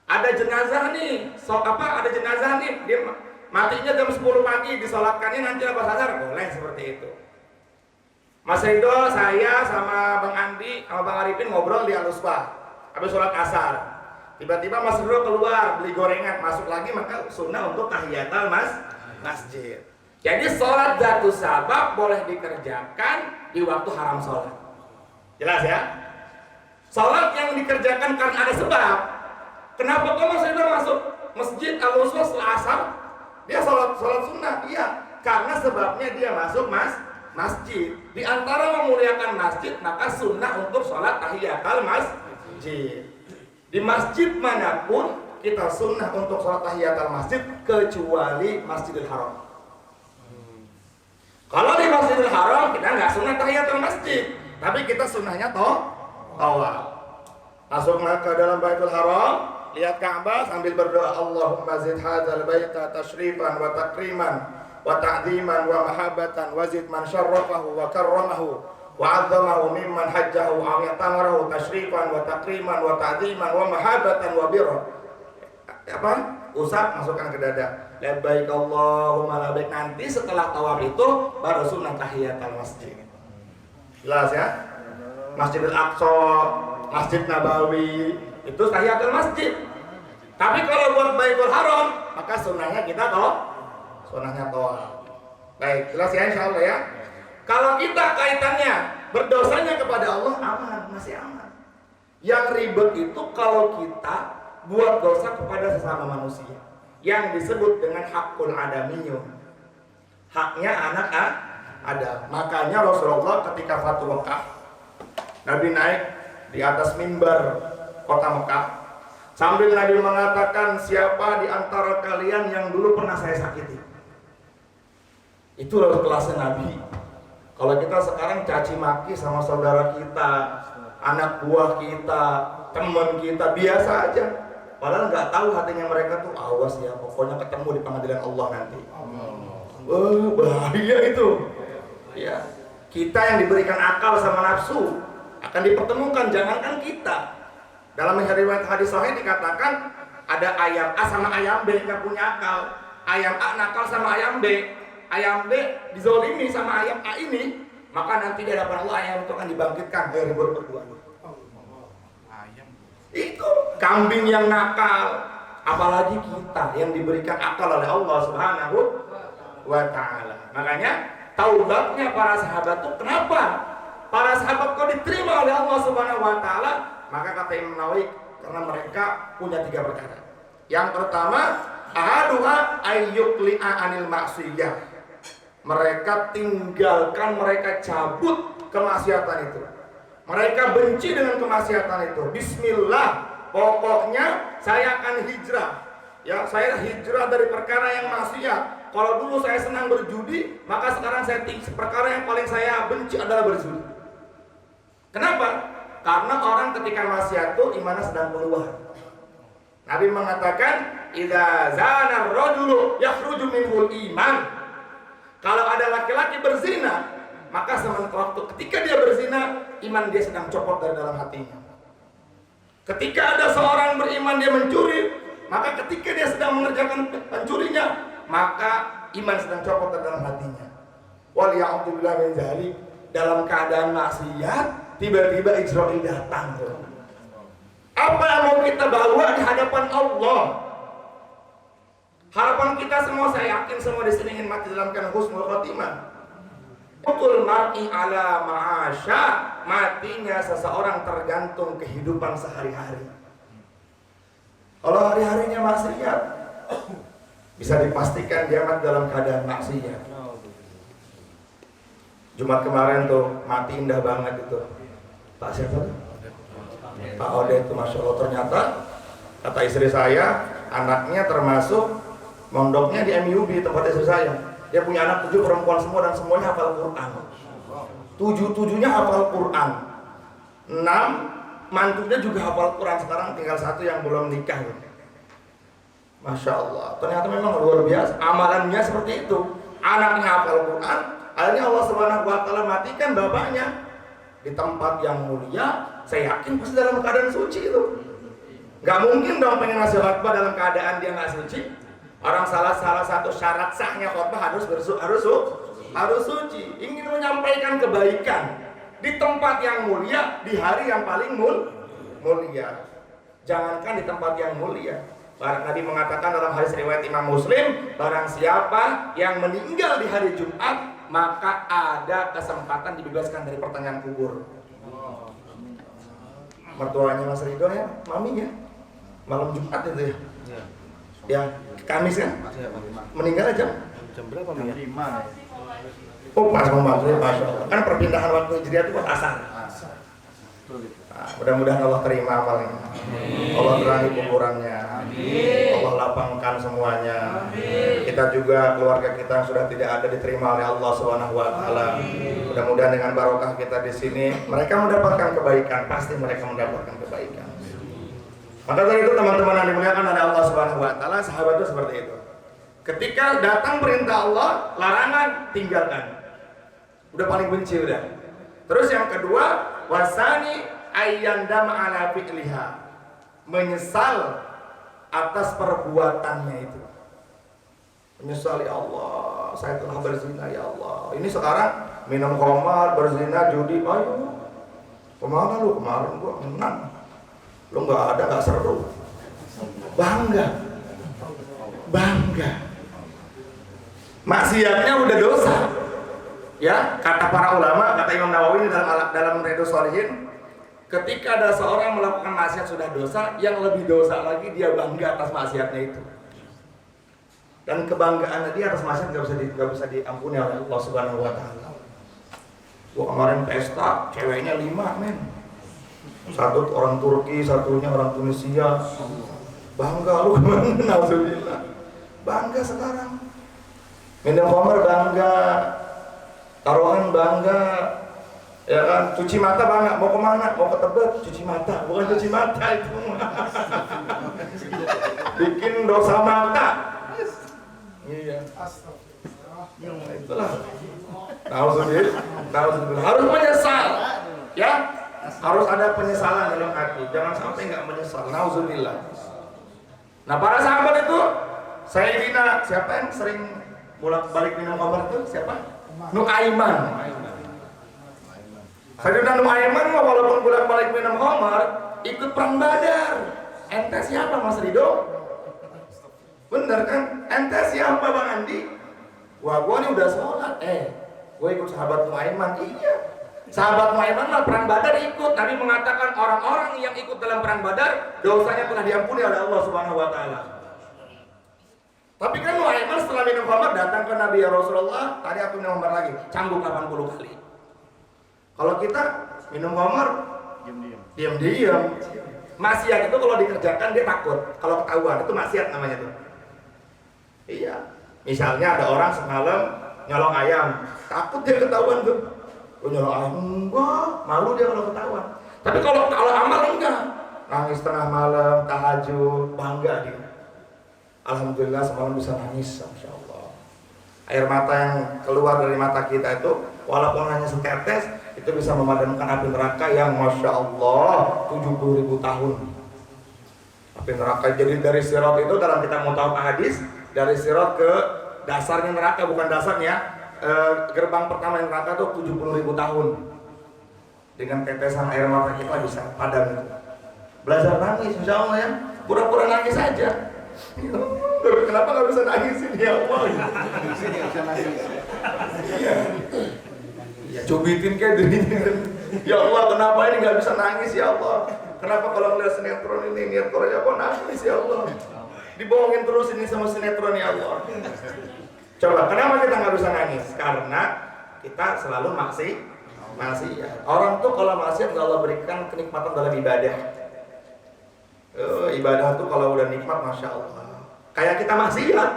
Ada jenazah nih, ada jenazah nih, dia matinya jam 10 pagi, disolatkannya nanti pas asar, boleh seperti itu. Mas Ridho, saya sama Bang Andi, sama Bang Arifin ngobrol di Al-Usbah habis sholat asar. Tiba-tiba Mas Ridho keluar beli gorengan, masuk lagi, maka sunnah untuk tahiyatul masjid. Jadi sholat dzatu sabab boleh dikerjakan di waktu haram sholat. Jelas ya? Sholat yang dikerjakan karena ada sebab. Kenapa kok Mas Ridho masuk masjid Al-Uswah setelah asar? Dia sholat sunnah. Iya, karena sebabnya dia masuk masjid. Di antara memuliakan masjid, maka sunnah untuk sholat tahiyatul masjid. Di masjid manapun kita sunnah untuk sholat tahiyatul masjid kecuali Masjidil Haram. Kalau di Masjidil Haram kita nggak sunnah tahiyatul masjid, tapi kita sunnahnya tawaf. Masuk ke dalam Baitul Haram, lihat Ka'bah sambil berdoa, Allahumma zid hadzal baita tasyrifan wa takriman wa ta'dziman wa mahabbatan wa zid man syarrafahu wa karramahu wa 'azzamahu mimman hajjahu aw yatamarahu tasyrifan wa takriman wa ta'dziman wa mahabbatan wa birra. Usap, masukkan ke dada. Labbaik Allahumma labbaik. Nanti setelah tawaf itu baru sunnah tahiyatul masjid. Jelas ya? Masjidil Aqsa, Masjid Nabawi, itu tahiyatul masjid. Tapi kalau buat Baitul Haram, maka sunnahnya kita sunnahnya tawaf. Baik, jelas ya insyaallah ya. Kalau kita kaitannya berdosanya kepada Allah, aman, masih aman. Yang ribet itu kalau kita buat dosa kepada sesama manusia yang disebut dengan hakul adamiyun, haknya anak Adam. Makanya Rasulullah ketika Fathu Mekah, Nabi naik di atas mimbar kota Mekah sambil Nabi mengatakan, siapa di antara kalian yang dulu pernah saya sakiti? Itu loh kelasnya Nabi. Kalau kita sekarang caci maki sama saudara kita, anak buah kita, teman kita, biasa aja. Padahal nggak tahu hatinya mereka tuh, awas ya, pokoknya ketemu di pengadilan Allah nanti. Bahaya itu. Ya, kita yang diberikan akal sama nafsu akan dipertemukan, jangankan kita. Dalam riwayat hadis sahih dikatakan ada ayam A sama ayam B nggak punya akal. Ayam A nakal sama ayam B. Ayam B dizolimi sama ayam A ini, maka nanti di hadapan Allah ayam itu akan dibangkitkan dari berdua. Itu kambing yang nakal, apalagi kita yang diberikan akal oleh Allah Subhanahu wa ta'ala. Makanya taubatnya para sahabat itu kenapa? Para sahabat kok diterima oleh Allah Subhanahu wa ta'ala? Maka kata Imam Nawawi, karena mereka punya 3 perkara. Yang pertama, ahaduha ayyukli'a anil maksiyah. Mereka tinggalkan, mereka cabut kemaksiatan itu. Mereka benci dengan kemaksiatan itu. Bismillah, pokoknya saya akan hijrah. Ya, saya hijrah dari perkara yang maksiat. Kalau dulu saya senang berjudi, maka sekarang saya perkara yang paling saya benci adalah berjudi. Kenapa? Karena orang ketika maksiat itu imannya sedang keluar. Nabi mengatakan, idza zana ar-rajulu yakhruju minhul iman. Kalau ada laki-laki berzina, maka waktu ketika dia berzina, iman dia sedang copot dari dalam hatinya. Ketika ada seorang beriman dia mencuri, maka ketika dia sedang mengerjakan pencurinya, maka iman sedang copot dari dalam hatinya. Waliya'udzubillah min dzalik, dalam keadaan maksiat, tiba-tiba Israil datang. Apa yang mau kita bawa di hadapan Allah? Harapan kita semua, saya yakin semua di sini ingin mati dalam keadaan husnul khotimah. Betul, mar'i ala ma'asya, matinya seseorang tergantung kehidupan sehari-hari. Kalau hari-harinya maksiat, bisa dipastikan dia mati dalam keadaan maksiat. Jumat kemarin tuh mati indah banget itu. Pak siapa tuh? Pak Ode itu, Masya Allah. Ternyata kata istri saya, anaknya termasuk mondoknya di MUB tempat istri saya. Dia punya anak 7 perempuan semua dan semuanya hafal Quran. 7-7-nya hafal Quran. 6 mantunya juga hafal Quran. Sekarang tinggal 1 yang belum nikah. Masya Allah. Ternyata memang luar biasa. Amalannya seperti itu. Anaknya hafal Quran. Akhirnya Allah Subhanahu wa Ta'ala matikan bapaknya di tempat yang mulia. Saya yakin pasti dalam keadaan suci itu. Gak mungkin dong pengen ngasih khotbah dalam keadaan dia gak suci. Orang salah satu syarat sahnya khotbah harus suci. Ingin menyampaikan kebaikan di tempat yang mulia, di hari yang paling mulia. Jangankan di tempat yang mulia. Nabi mengatakan dalam hadis riwayat Imam Muslim, barang siapa yang meninggal di hari Jumat, maka ada kesempatan dibebaskan dari pertanyaan kubur. Mertuanya Mas Ridho ya, maminya malam Jumat itu ya. Ya, Kamis kan? Meninggal jam berapa? Jam 5. Oh, pas mau maghrib, Masya Allah. Kan perpindahan waktu Hijriah itu buat asar. Nah, mudah-mudahan Allah terima amalnya. Allah terangi kuburannya. Allah lapangkan semuanya. Kita juga, keluarga kita yang sudah tidak ada, diterima oleh Allah Subhanahu wa Ta'ala. Mudah-mudahan dengan barokah kita di sini, mereka mendapatkan kebaikan. Pasti mereka mendapatkan kebaikan. Maka dari itu teman-teman yang dimuliakan oleh Allah Subhanahu wa Ta'ala, sahabat itu seperti itu. Ketika datang perintah Allah, larangan tinggalkan. Udah paling benci udah. Terus yang kedua, wasani ayyandam ala fi'liha. Menyesal atas perbuatannya itu. Menyesal, ya Allah, saya telah berzina, ya Allah. Ini sekarang minum khamar, berzina, judi, ayo. Kemana lu? Kemarin gua menang. Lu nggak ada, nggak seru. Bangga. Maksiatnya udah dosa. Ya, kata para ulama, kata Imam Nawawi dalam Riyadhus Shalihin, ketika ada seorang melakukan maksiat sudah dosa, yang lebih dosa lagi dia bangga atas maksiatnya itu. Dan kebanggaan dia atas maksiat nggak bisa diampuni oleh Allah Subhanahu wa Ta'ala. Gua kemarin pesta, ceweknya 5 men. 1 orang Turki, 1-nya orang Tunisia. Bangga lu kemana? Alhamdulillah. Bangga sekarang. Minum khamar bangga. Taruhan bangga. Ya kan, cuci mata bangga. Mau kemana? Mau ke Tebet, cuci mata. Bukan cuci mata itu. Bikin dosa mata. Iya. Itulah. Alhamdulillah. Harus menyesal. Ya. Harus ada penyesalan dalam hati. Jangan sampai nggak menyesal. Nauzubillah. Nah, para sahabat itu, Sayyidina, siapa yang sering bolak-balik minum khamar itu? Siapa? Nuaiman. Sayyidina Nuaiman walaupun bolak-balik minum khamar, ikut perang Badar. Ente siapa, Mas Ridho? Bener kan? Ente siapa, Bang Andi? Wah, gua nih udah sholat. Gua ikut sahabat Nuaiman. Iya. Sahabat Nuaiman lah perang Badar ikut. Nabi mengatakan orang-orang yang ikut dalam perang Badar dosanya telah diampuni oleh Allah Subhanahu wa Ta'ala. Tapi kan Nuaiman setelah minum khamar datang ke Nabi, ya Rasulullah, tadi aku minum khamar lagi, cambuk 80 kali. Kalau kita minum khamar diam-diam. Maksiat itu kalau dikerjakan dia takut. Kalau ketahuan itu maksiat namanya tuh. Iya. Misalnya ada orang semalam nyolong ayam, takut dia ketahuan tuh. Nyolong ayam enggak, malu dia kalau ketahuan. Tapi kalau amal enggak, nangis tengah malam, tahajud, bangga dia. Alhamdulillah semalam bisa nangis, Masya Allah. Air mata yang keluar dari mata kita itu, walaupun hanya setetes, itu bisa memadamkan api neraka yang Masya Allah 70.000 tahun. Api neraka, jadi dari sirat itu dalam kita mau tahu hadis, dari sirat ke dasarnya neraka, bukan dasarnya. Gerbang pertama yang neraka tuh 70.000 tahun. Dengan tetesan air mata kita bisa padam itu. Belajar nangis, insya Allah ya. Pura-pura nangis saja. Kenapa nggak bisa nangis ini ya Allah? Bisa nangis. Ya, cobitin kayak gini. Ya Allah, kenapa ini nggak bisa nangis ya Allah? Kenapa kalau ngeliat sinetron ini niat Korea kok nangis ya Allah? Dibohongin terus ini sama sinetron ya Allah. Coba, kenapa kita nggak bisa nangis? Karena kita selalu maksiat. Orang tuh kalau maksiat nggak Allah berikan kenikmatan dalam ibadah. Ibadah tuh kalau udah nikmat, masya Allah. Kayak kita maksiat.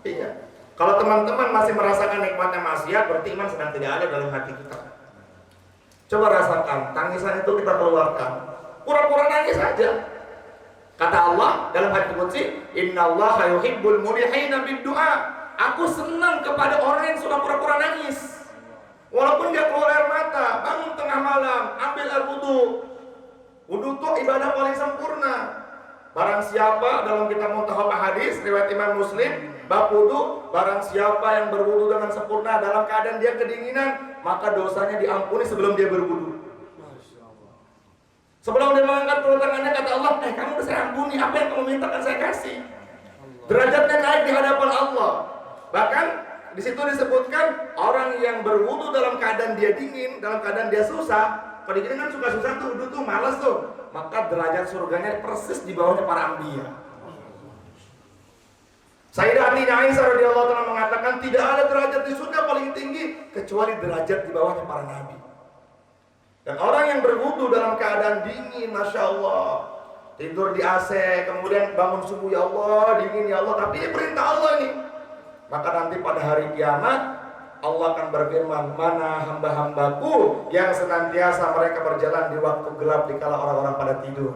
Iya. Kalau teman-teman masih merasakan nikmatnya maksiat, berarti iman sedang tidak ada dalam hati kita. Coba rasakan, tangisan itu kita keluarkan. Pura-pura nangis aja. Kata Allah dalam hadits qudsi, "Innallaha yuhibbul mulihina bid-du'a." Aku senang kepada orang yang sudah pura-pura nangis. Walaupun dia keluar air mata, bangun tengah malam, ambil air wudu. Wudu itu ibadah paling sempurna. Barang siapa, dalam kitab Muntahal Hadis riwayat Imam Muslim, bab wudu, barang siapa yang berwudu dengan sempurna dalam keadaan dia kedinginan, maka dosanya diampuni sebelum dia berwudu. Sebelum dia mengangkat kedua tangannya, kata Allah, kamu udah saya ampuni, apa yang kamu minta akan saya kasih. Derajatnya naik di hadapan Allah. Bahkan di situ disebutkan orang yang berwudu dalam keadaan dia dingin, dalam keadaan dia susah. Kalau dingin kan susah tuh, wudu tuh malas tuh. Maka derajat surganya persis di bawahnya para anbiya. Sayyidah Aisyah radhiyallahu anha mengatakan tidak ada derajat di surga paling tinggi kecuali derajat di bawahnya para nabi. Dan orang yang berwudu dalam keadaan dingin, masya Allah, tidur di AC, kemudian bangun subuh, ya Allah, dingin ya Allah, tapi ini perintah Allah nih. Maka nanti pada hari kiamat Allah akan berfirman, mana hamba-hambaku yang senantiasa mereka berjalan di waktu gelap dikala orang-orang pada tidur.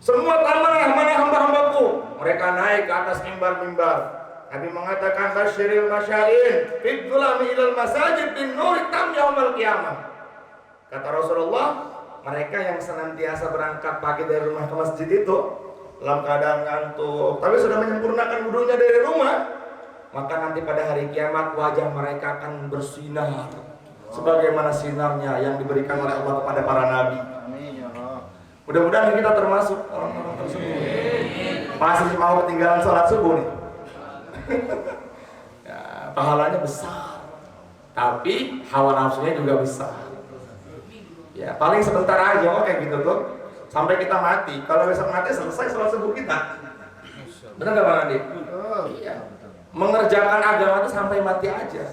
Semua tanah, mana hamba-hambaku? Mereka naik ke atas mimbar-mimbar. Nabi mengatakan, basyiril masya'in fid dhulami ilal masajid bin nuri tam yaumal qiyamah. Kata Rasulullah, mereka yang senantiasa berangkat pagi dari rumah ke masjid itu dalam keadaan ngantuk, tapi sudah menyempurnakan wudunya dari rumah, maka nanti pada hari kiamat wajah mereka akan bersinar sebagaimana sinarnya yang diberikan oleh Allah kepada para nabi. Mudah-mudahan kita termasuk orang-orang tersebut. Masih mau ketinggalan sholat subuh nih. Ya, pahalanya besar, tapi hawa nafsunya juga besar. Ya, paling sebentar aja kayak gitu tuh, sampai kita mati. Kalau besok mati selesai sholat subuh kita. Benar nggak Bang Andi? Iya. Mengerjakan agama itu sampai mati aja.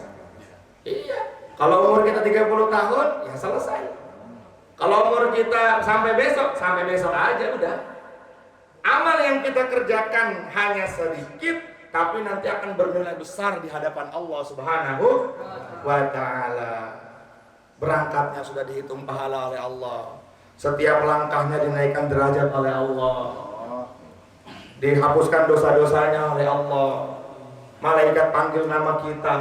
Iya. Kalau umur kita 30 tahun, ya selesai. Kalau umur kita sampai besok aja udah. Amal yang kita kerjakan hanya sedikit, tapi nanti akan bernilai besar di hadapan Allah Subhanahu wa Ta'ala. Berangkatnya sudah dihitung pahala oleh Allah. Setiap langkahnya dinaikkan derajat oleh Allah. Dihapuskan dosa-dosanya oleh Allah. Malaikat panggil nama kita.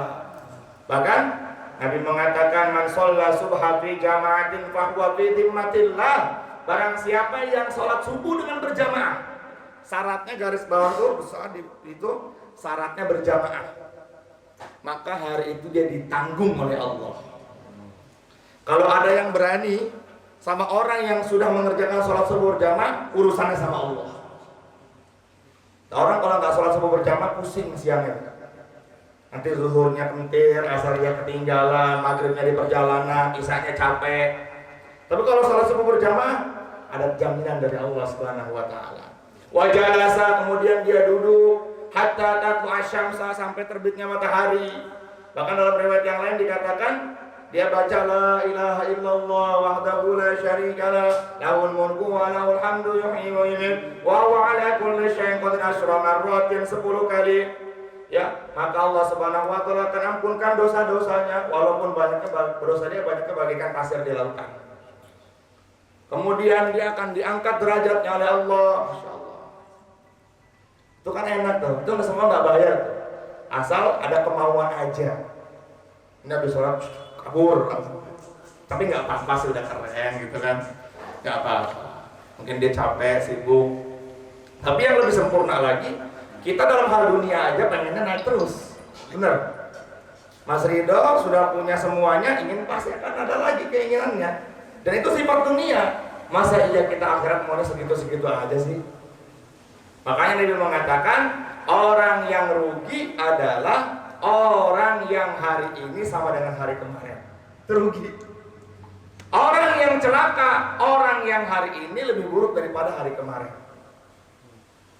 Bahkan Nabi mengatakan, man shalla subha fi jama'atin fahuwa fi dhimmatillah. Barang siapa yang sholat subuh dengan berjamaah, syaratnya garis bawah tuh besar itu syaratnya berjamaah, maka hari itu dia ditanggung oleh Allah. Kalau ada yang berani sama orang yang sudah mengerjakan sholat subuh berjamaah, urusannya sama Allah. Orang kalau nggak sholat subuh berjamaah pusing siangnya. Nanti zuhurnya kentir, asarnya ketinggalan, maghribnya di perjalanan, isanya capek. Tapi kalau sholat subuh berjamaah, ada jaminan dari Allah Subhanahu wa Ta'ala. Wa jalasa, kemudian dia duduk hatta tatlu asyamsa, sampai terbitnya matahari. Bahkan dalam riwayat yang lain dikatakan dia baca la ilaha illallah wahdahu la syarikalah lahul mulku wa lahul hamdu yuhyi wa yumiit wa huwa ala kulli syai'in qadir asyra marratin 10 kali. Ya, maka Allah Subhanahu wa Ta'ala akan ampunkan dosa-dosanya, walaupun banyaknya dosa dia banyaknya bagaikan pasir di lautan. Kemudian dia akan diangkat derajatnya oleh Allah. Masya Allah. Itu kan enak tuh. Itu semua nggak bayar tuh. Asal ada kemauan aja. Ini habis sholat kabur. Tapi nggak pas-pas udah keren gitu kan. Nggak apa-apa. Mungkin dia capek, sibuk. Tapi yang lebih sempurna lagi, kita dalam hal dunia aja pengennya naik terus. Bener. Mas Ridho sudah punya semuanya, ingin pasti akan ada lagi keinginannya. Dan itu sifat dunia. Masa iya kita akhirat maunya segitu-segitu aja sih? Makanya Nabi mengatakan, orang yang rugi adalah orang yang hari ini sama dengan hari kemarin. Terugi. Orang yang celaka orang yang hari ini lebih buruk daripada hari kemarin.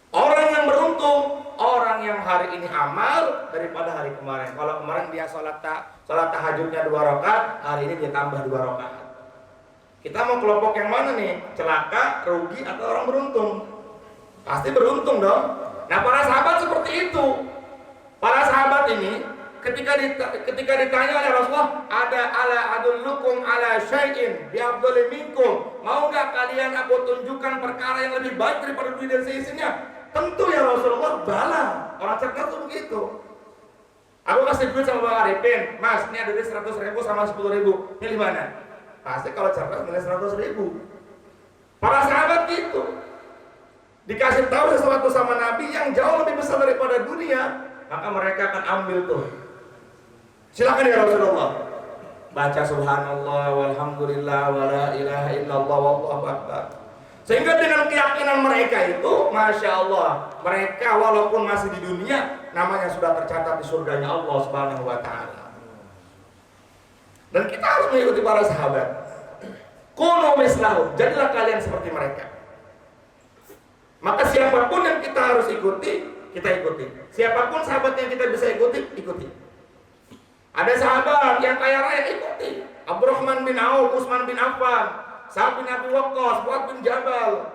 Orang yang beruntung, orang yang hari ini amal daripada hari kemarin. Kalau kemarin dia sholat tahajudnya 2 rakaat, hari ini dia tambah 2 rakaat. Kita mau kelompok yang mana nih? Celaka, rugi, atau orang beruntung? Pasti beruntung dong. Nah, para sahabat seperti itu. Para sahabat ini ketika ditanya oleh Rasulullah, ada ala adullukum ala syai'in bi afdali minkum, mau nggak kalian aku tunjukkan perkara yang lebih baik daripada dunia dan seisinya? Tentu ya Rasulullah, bala. Orang cerdas tuh begitu. Aku kasih duit sama Bang Arifin, Mas, ini ada duit 100.000 sama 10.000, pilih mana? Pasti kalau cerdas milih 100.000. Para sahabat gitu, dikasih tahu sesuatu sama Nabi yang jauh lebih besar daripada dunia, maka mereka akan ambil tuh. Silakan ya Rasulullah. Baca subhanallah walhamdulillah wala ilaha illallah wallahu akbar. Sehingga dengan keyakinan mereka itu, Masya Allah, mereka walaupun masih di dunia, namanya sudah tercatat di surganya Allah Subhanahu wa ta'ala. Dan kita harus mengikuti para sahabat. Kunu mislahum, jadilah kalian seperti mereka. Maka siapapun yang kita harus ikuti, kita ikuti. Siapapun sahabat yang kita bisa ikuti, ikuti. Ada sahabat yang kaya raya, ikuti. Abdurrahman bin Auf, Utsman bin Affan, Sa'ad bin Abi Waqqas, Mu'adz bin Jabal,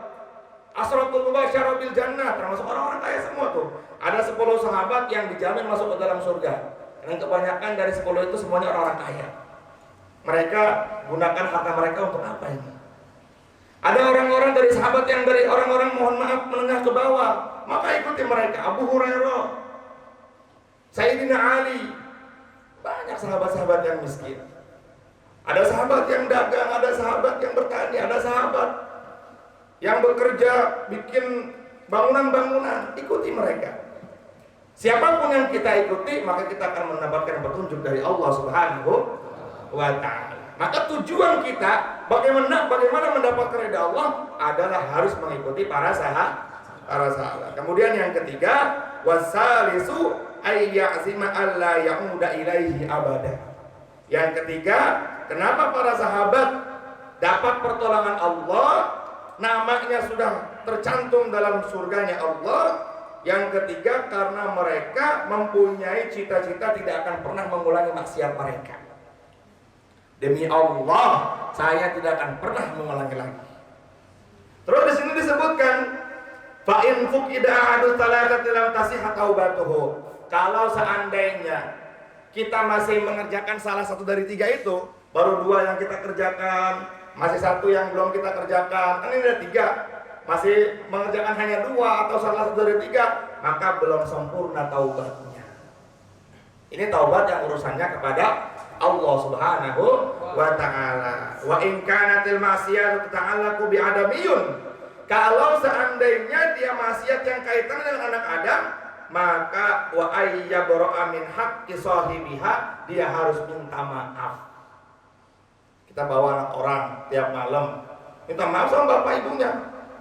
Asratul Mubasysyarah bil Jannah, termasuk orang-orang kaya semua tuh. Ada 10 sahabat yang dijamin masuk ke dalam surga. Dan kebanyakan dari 10 itu semuanya orang-orang kaya. Mereka gunakan harta mereka untuk apa ini? Ada orang-orang dari sahabat yang dari orang-orang mohon maaf menengah ke bawah, maka ikuti mereka. Abu Hurairah, Sayyidina Ali, banyak sahabat-sahabat yang miskin. Ada sahabat yang dagang, ada sahabat yang bertani, ada sahabat yang bekerja bikin bangunan-bangunan, ikuti mereka. Siapapun yang kita ikuti, maka kita akan mendapatkan petunjuk dari Allah Subhanahu wa ta'ala. Maka tujuan kita bagaimana mendapatkan ridha Allah adalah harus mengikuti para sahabat. Kemudian yang ketiga, wasalisu ay ya'zima alla ya'uda ilaihi abada. Yang ketiga, kenapa para sahabat dapat pertolongan Allah, namanya sudah tercantum dalam surganya Allah. Yang ketiga, karena mereka mempunyai cita-cita tidak akan pernah mengulangi maksiat mereka. Demi Allah, saya tidak akan pernah mengulangi lagi. Terus di sini disebutkan, fa in fuqida ahadu thalathati lam tasihha taubatuhu. Kalau seandainya kita masih mengerjakan salah satu dari 3 itu, baru 2 yang kita kerjakan, masih 1 yang belum kita kerjakan, kan ini ada 3, masih mengerjakan hanya 2 atau salah satu dari 3, maka belum sempurna taubatnya. Ini taubat yang urusannya kepada Allah Subhanahu wa ta'ala. Wa in kanatil ma'siyatu ta'allaqu bi adamiyun. Kalau seandainya dia maksiat yang kaitan dengan anak Adam, maka wa ayyabra'a min haqqi sahibiha, dia harus minta maaf. Kita bawa anak orang tiap malam, minta maaf sama bapak ibunya.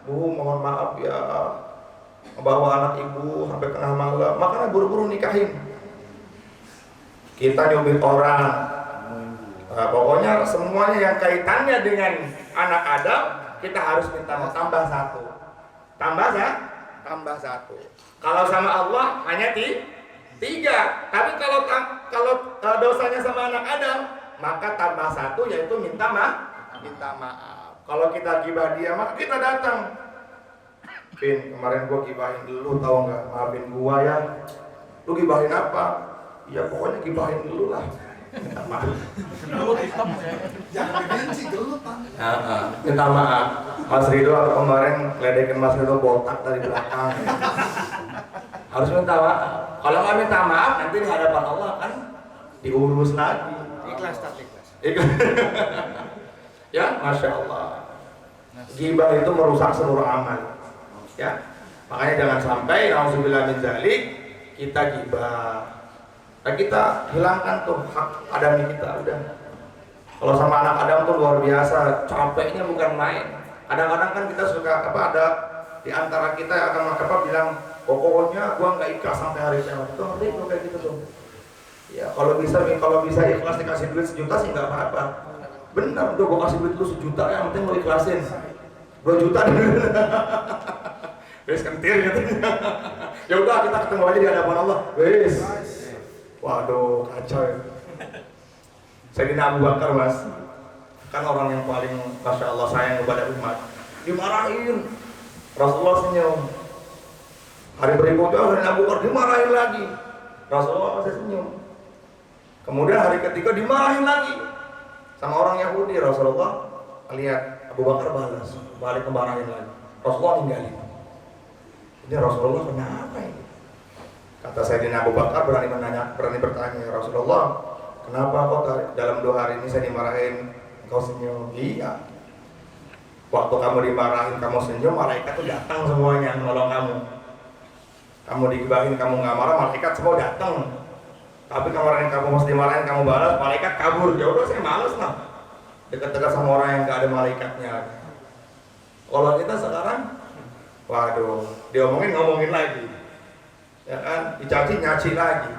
Bu, mohon maaf ya, bawa anak ibu sampai tengah malam, makanya buru-buru nikahin. Kita nyubit orang. Nah, pokoknya semuanya yang kaitannya dengan anak Adam, kita harus minta maaf. Tambah 1. Tambah 1. Kalau sama Allah hanya 3. Tapi kalau dosanya sama anak Adam, maka tambah 1, yaitu minta maaf. Kalau kita gibah dia, maka kita datang. Bin, kemarin gua gibahin dulu, tahu nggak? Maafin gua ya. Lu gibahin apa? Ya pokoknya gibahin dulu lah. Minta maaf. Jangan dibenci dulu, Pak. Minta maaf. Mas Ridho kemarin ngeledekin Mas Ridho botak dari belakang. Harus minta maaf. Kalau nggak minta maaf, nanti di hadapan Allah kan diurus lagi. Ikhlas tak ikhlas. Ya, Masya Allah. Gibah itu merusak seluruh amal. Ya, makanya jangan sampai nauzubillah min dzalik kita gibah. Nah, kita hilangkan tuh hak adami kita udah. Kalau sama anak Adam tuh luar biasa, capeknya bukan main. Kadang-kadang kan kita suka ada di antara kita yang akan bilang, pokoknya gua nggak ikhlas sampai hari kiamat. Itu ngerti tuh kayak gitu tuh. Ya kalau bisa ikhlas dikasih duit 1 juta sih nggak apa-apa. Benar, udah gue kasih duit lu 1 juta, yang penting lu ikhlasin 2 juta dulu. Wes kentir katanya. Ya udah kita ketemu aja di hadapan Allah. Wes. Waduh, kacau ya. Sayyidina Abu Bakar, Mas, kan orang yang paling Masya Allah sayang kepada umat. Dimarahin, Rasulullah senyum. Hari berikutnya Sayyidina Abu Bakar dimarahin lagi, Rasulullah masih senyum. Kemudian hari ketiga dimarahin lagi sama orang Yahudi. Rasulullah lihat Abu Bakar balas, balik kemarahin lagi. Rasulullah tinggalin. Ini Rasulullah kenapa ini? Kata Sayyidina Abu Bakar berani bertanya, Rasulullah, kenapa kok dalam 2 hari ini saya dimarahin, engkau senyum? Iya. Waktu kamu dimarahin, kamu senyum, malaikat tuh datang semuanya menolong kamu. Kamu digibahin, kamu nggak marah, malaikat semua datang. Tapi kemarin kamu mesti dimarahin, kamu balas, malaikat kabur. Ya udah, saya males lah dekat-dekat sama orang yang nggak ada malaikatnya. Kalau kita sekarang, waduh, ngomongin lagi, ya kan, dicaci nyaci lagi.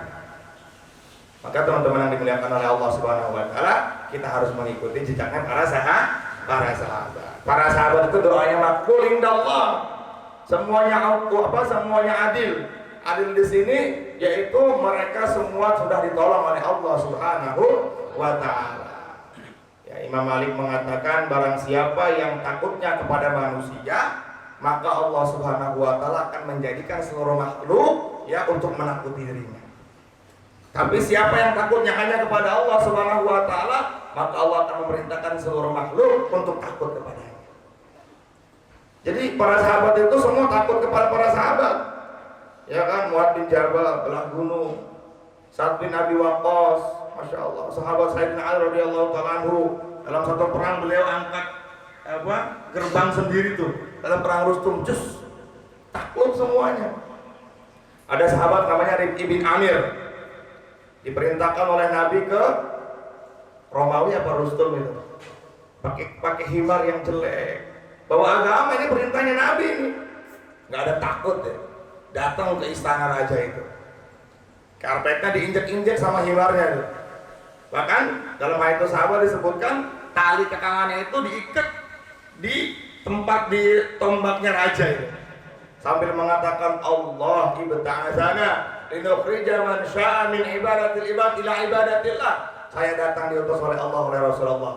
Maka teman-teman yang dimuliakan oleh Allah Subhanahu Wa Taala, kita harus mengikuti jejaknya para sahabat. Para sahabat itu doanya makbul indallah. Semuanya adil. Adil di sini yaitu mereka semua sudah ditolong oleh Allah Subhanahu Wa Taala. Ya, Imam Malik mengatakan barang siapa yang takutnya kepada manusia, maka Allah Subhanahu Wa Taala akan menjadikan seluruh makhluk ya untuk menakuti dirinya. Tapi siapa yang takutnya hanya kepada Allah Subhanahu Wa Taala, maka Allah akan memerintahkan seluruh makhluk untuk takut kepadanya. Jadi para sahabat itu semua takut kepada para sahabat. Ya kan, Mu'adz bin Jabal belah gunung, Sa'ad bin Abi Waqqas, Masya Allah, sahabat Sayyidina Ali radhiyallahu ta'ala anhu, dalam satu perang beliau angkat gerbang sendiri tuh, dalam perang Rustum, takut semuanya. Ada sahabat namanya Rib'i bin Amir, diperintahkan oleh Nabi ke Romawi apa Rustum itu, pakai himar yang jelek, bawa agama, ini perintahnya Nabi ini, nggak ada takut ya. Datang ke istana raja itu, karpetnya diinjek-injek sama himarnya itu. Bahkan dalam ayat itu sahabat disebutkan tali kekangannya itu diikat di tempat di tombaknya raja itu, sambil mengatakan Allah ibta'azana linukhrija man sya'a min ibadatil ibad ila ibadatillah. Saya datang diutus oleh Allah, oleh Rasulullah.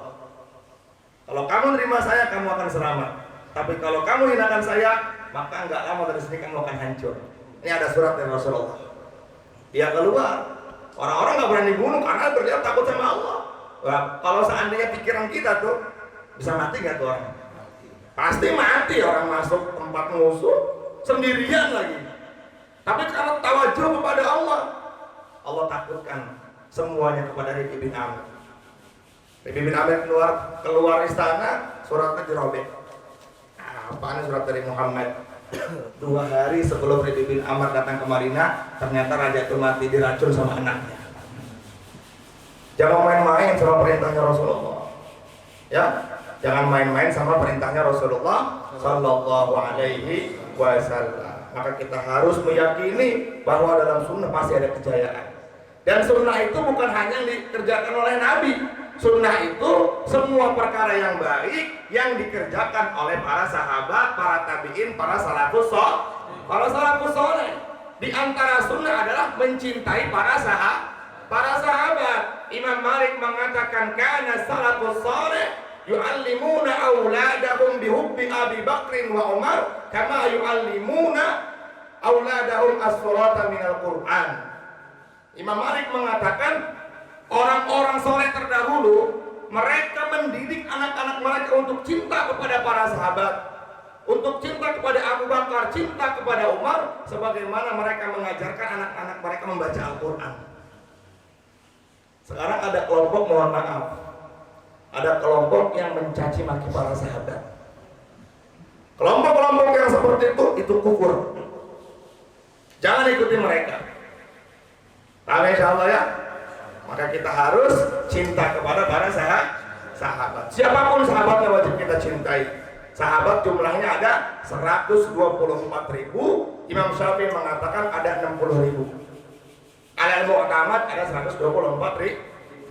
Kalau kamu terima saya, kamu akan selamat. Tapi kalau kamu hinakan saya, maka enggak lama dari sini kamu akan hancur. Ini ada surat dari Rasulullah. Dia keluar, orang-orang nggak berani bunuh karena beliau takut sama Allah. Wah, kalau seandainya pikiran kita tuh bisa mati nggak tuh orang? Pasti mati. Orang masuk tempat musuh sendirian lagi. Tapi karena tawajuh kepada Allah, Allah takutkan semuanya kepada Rib'i bin Amir. Rib'i bin Amir keluar istana, suratnya dirobek. Apaan surat dari Muhammad? 2 hari sebelum Rib'i bin Amr datang ke Madinah, ternyata raja itu mati diracun sama anaknya. Jangan main-main sama perintahnya Rasulullah. Ya, jangan main-main sama perintahnya Rasulullah Sallallahu Alaihi Wasallam. Maka kita harus meyakini bahwa dalam sunnah pasti ada kejayaan. Dan sunnah itu bukan hanya yang dikerjakan oleh Nabi. Sunnah itu semua perkara yang baik yang dikerjakan oleh para sahabat, para tabi'in, para salafus saleh. Di antara sunnah adalah mencintai para sahabat. Imam Malik mengatakan kana salafus saleh yu'allimuna auladahum bihubbi Abi Bakrin wa Umar kama yu'allimuna auladahum as-surata minal Qur'an. Imam Malik mengatakan orang-orang soleh terdahulu mereka mendidik anak-anak mereka untuk cinta kepada para sahabat, untuk cinta kepada Abu Bakar, cinta kepada Umar, sebagaimana mereka mengajarkan anak-anak mereka membaca Al-Quran. Sekarang ada kelompok, mohon maaf, ada kelompok yang mencaci maki para sahabat. Kelompok-kelompok yang seperti itu kufur. Jangan ikuti mereka. Amin, insyaallah ya. Maka kita harus cinta kepada para sahabat. Siapapun sahabatnya wajib kita cintai. Sahabat jumlahnya ada 124.000. Imam Syafi'i mengatakan ada 60.000. Al-Mu'tamad ada 124.000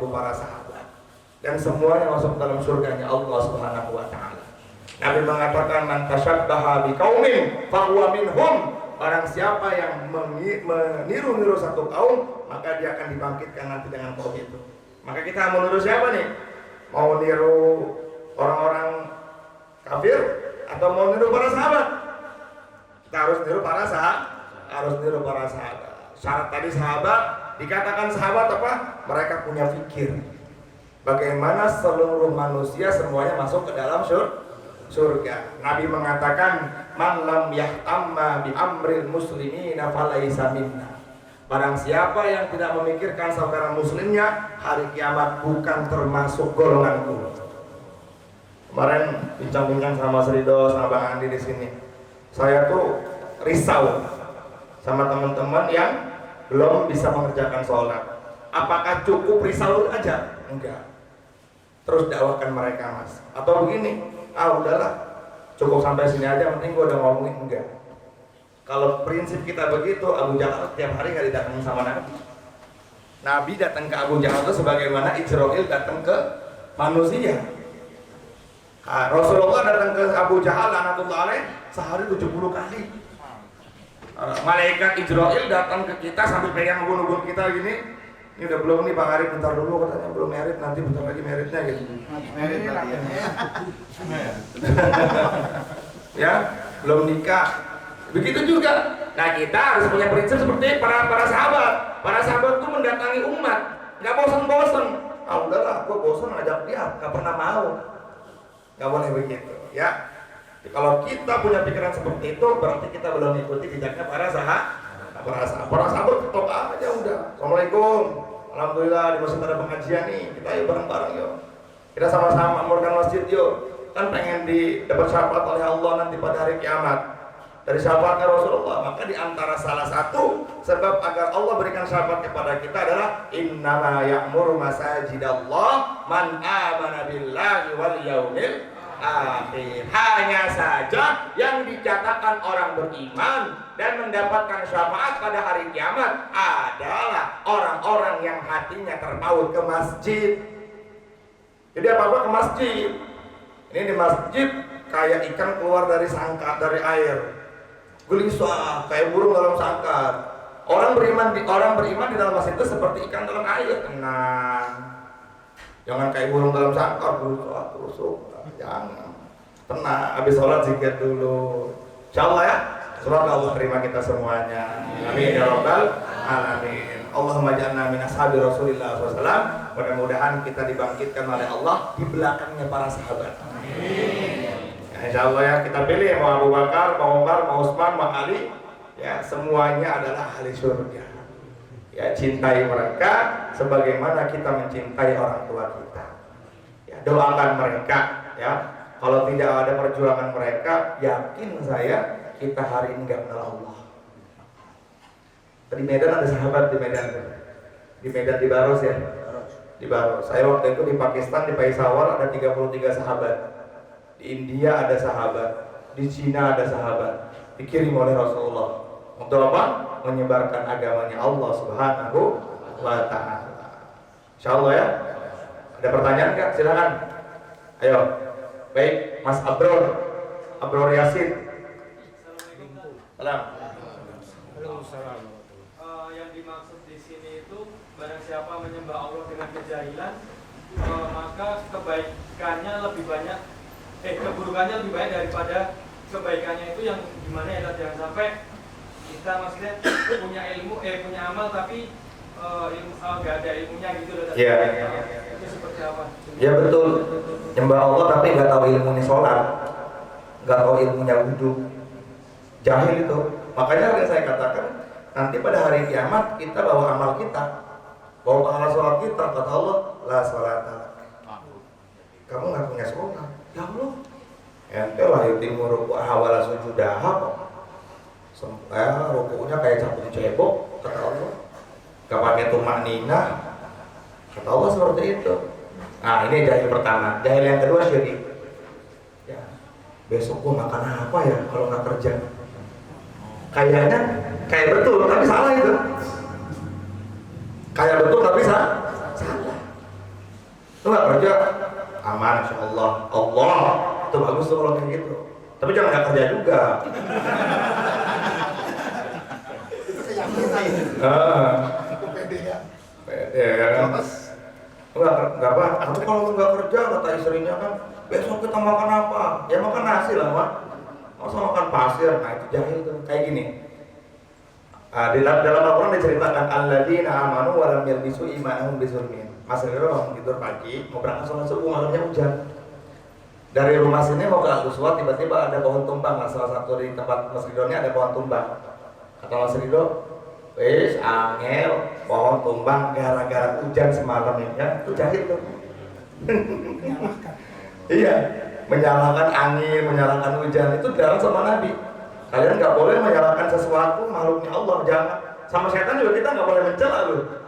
para sahabat. dan semuanya masuk dalam surganya Allah Subhanahu wa taala. Nabi mengatakan man tasyabbaha biqaumin fahuwa minhum. Barang siapa yang meniru-niru satu kaum, maka dia akan dibangkitkan nanti dengan kaum itu. Maka kita mau niru siapa nih? Mau niru orang-orang kafir atau mau niru para sahabat? Kita harus niru para sahabat. Syarat tadi sahabat, dikatakan sahabat apa? Mereka punya fikir. Bagaimana seluruh manusia semuanya masuk ke dalam surga. Nabi mengatakan, "Man lam yahtamma bi amril muslimina falaisa minna." Barang siapa yang tidak memikirkan saudara muslimnya, hari kiamat bukan termasuk golonganku. Kemarin bincang-bincang sama Mas Rido, sama Bang Andi di sini. Saya tuh risau sama teman-teman yang belum bisa mengerjakan sholat. Apakah cukup risau aja? Enggak. Terus dakwakan mereka, Mas. Atau begini, udahlah, cukup sampai sini aja, penting gue udah ngomongin. Enggak. Kalau prinsip kita begitu, Abu Jahal tiap hari nggak didatangin sama Nabi. Nabi datang ke Abu Jahal itu sebagaimana Israil datang ke manusia. Rasulullah datang ke Abu Jahal laknatullah alaih sehari 70 kali. Malaikat Israil datang ke kita sambil pegang ubun-ubun kita gini. Ini udah belum nih Bang Arif, bentar dulu katanya belum merit, nanti bentar lagi meritnya gitu. Merit lagi ya, belum nikah. Begitu juga. Nah, kita harus punya prinsip seperti para sahabat. Para sahabat itu mendatangi umat, nggak bosan-bosan. Udahlah, gue bosan ngajak dia, nggak pernah mau. Nggak boleh begitu, ya. Kalau kita punya pikiran seperti itu, berarti kita belum ikuti jejaknya para sahabat. Para sahabat ketok aja udah. Assalamualaikum. Alhamdulillah di masjid ada pengajian nih. Kita yuk bareng-bareng yuk. Kita sama-sama makmurkan masjid yuk. Kan pengen dapat syafaat oleh Allah nanti pada hari kiamat. Dari syafaatnya Rasulullah. Maka di antara salah satu sebab agar Allah berikan syafaat kepada kita adalah innama ya'muru masajidallah man amana billahi wal yaumil akhir. Hanya saja yang dikatakan orang beriman dan mendapatkan syafaat pada hari kiamat adalah orang-orang yang hatinya terpaut ke masjid. Jadi apa-apa ke masjid. Ini di masjid kayak ikan keluar dari sangkar, dari air. Gelisah, kayak burung dalam sangkar. Orang beriman di dalam masjid itu seperti ikan dalam air. Tenang. Jangan kayak burung dalam sangkar, terus. Jangan. Tenang, habis sholat zikir dulu. Insyaallah ya. Semoga Allah terima kita semuanya. Amin ya rabbal alamin. Allahumma ja'alna min ashabi Rasulillah SAW. Mudah-mudahan kita dibangkitkan oleh Allah di belakangnya para sahabat. Amin. Ya, insyaallah ya, kita pilih mau Abu Bakar, mau Umar, mau Utsman, mau Ali. Ya, semuanya adalah ahli surga. Ya, cintai mereka sebagaimana kita mencintai orang tua kita. Ya, doakan mereka. Ya, kalau tidak ada perjuangan mereka, yakin saya kita hari ini nggak kenal Allah. Di Medan ada sahabat di Medan di Baros ya. Di Baros. Saya waktu itu di Pakistan di Peshawar ada 33 sahabat. Di India ada sahabat. Di Cina ada sahabat. Dikirim oleh Rasulullah. Untuk apa? Menyebarkan agamanya Allah Subhanahu wa taala. Insyaallah ya. Ada pertanyaan nggak? Silakan. Ayo. Baik, Mas Abror Yasin. Salam. Yang dimaksud di sini itu barang siapa menyembah Allah dengan kejahilan, maka kebaikannya lebih banyak, keburukannya lebih banyak daripada kebaikannya itu yang gimana ya? Jangan sampai kita maksudnya punya ilmu, punya amal tapi nggak ada ilmunya gitu loh. Iya. Itu seperti apa? Ya betul. Nyembah Allah tapi nggak tahu ilmunya sholat, nggak tahu ilmunya wudhu, jahil itu. Makanya yang saya katakan nanti pada hari kiamat kita bawa amal kita, bawa pahala sholat kita. Kata Allah, la sholata. Kamu nggak punya sholat, ya Allah. Ente lah yutimu ruku'aha wala sujudaha kok. Ruku'nya kayak capung cebok, kata Allah. Gak pakai tumakninah, kata Allah seperti itu. Nah ini jahil pertama. Jahil yang kedua syirik. Ya, besok gua makan apa ya kalau nggak kerja? Kayaknya kayak betul tapi salah itu. Kayak betul tapi salah. Lu nggak kerja, aman, insya Allah. Allah, itu bagus tuh kalau kayak gitu. Tapi jangan nggak kerja juga. Itu keyakinan. Pede ya. Pede ya kan. Nggak apa. Tapi kalau lu nggak kerja, kata istrinya kan, besok kita makan apa? Ya makan nasi lah, Mak. Masa makan pasir? Nah itu jahil tuh. Kayak gini. Di dalam Al-Quran diceritakan alladzina amanu wa lam yalbisu imanahum bidzulmin. Mas Ridho tidur pagi, mau berangkat sholat subuh, malamnya hujan. Dari rumah sini mau ke Al-Uswa, tiba-tiba ada pohon tumbang. Nah, salah satu di tempat Mas Ridho ini ada pohon tumbang. Kata Mas Ridho, wis angel, pohon tumbang gara-gara hujan semalam ini kan, itu jahil tuh. Iya, menyalahkan angin, menyalahkan hujan, itu dilarang sama Nabi. Kalian nggak boleh menyalahkan sesuatu makhluknya Allah, jangan. Sama setan juga kita nggak boleh mencela loh.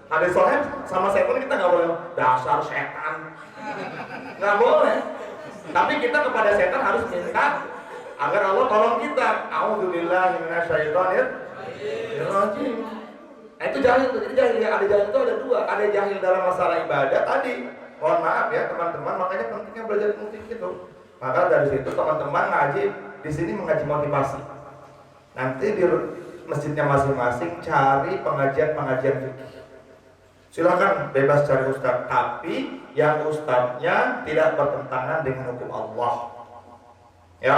Hadis sahih sama setan kita nggak boleh dasar setan, nggak boleh. Tapi kita kepada setan harus minta agar Allah tolong kita. A'udzubillahi minasyaitonir rajim. Nah, itu jahil tuh. Jadi jahil ya, ada jahil itu ada dua. Ada jahil dalam masalah ibadah tadi. Mohon maaf ya teman-teman, makanya pentingnya belajar ilmu fikih itu. Maka dari situ teman-teman ngaji di sini mengaji motivasi. Nanti di masjidnya masing-masing cari pengajian-pengajian fikih. Silakan bebas cari ustaz, tapi yang ustaznya tidak bertentangan dengan hukum Allah. Ya,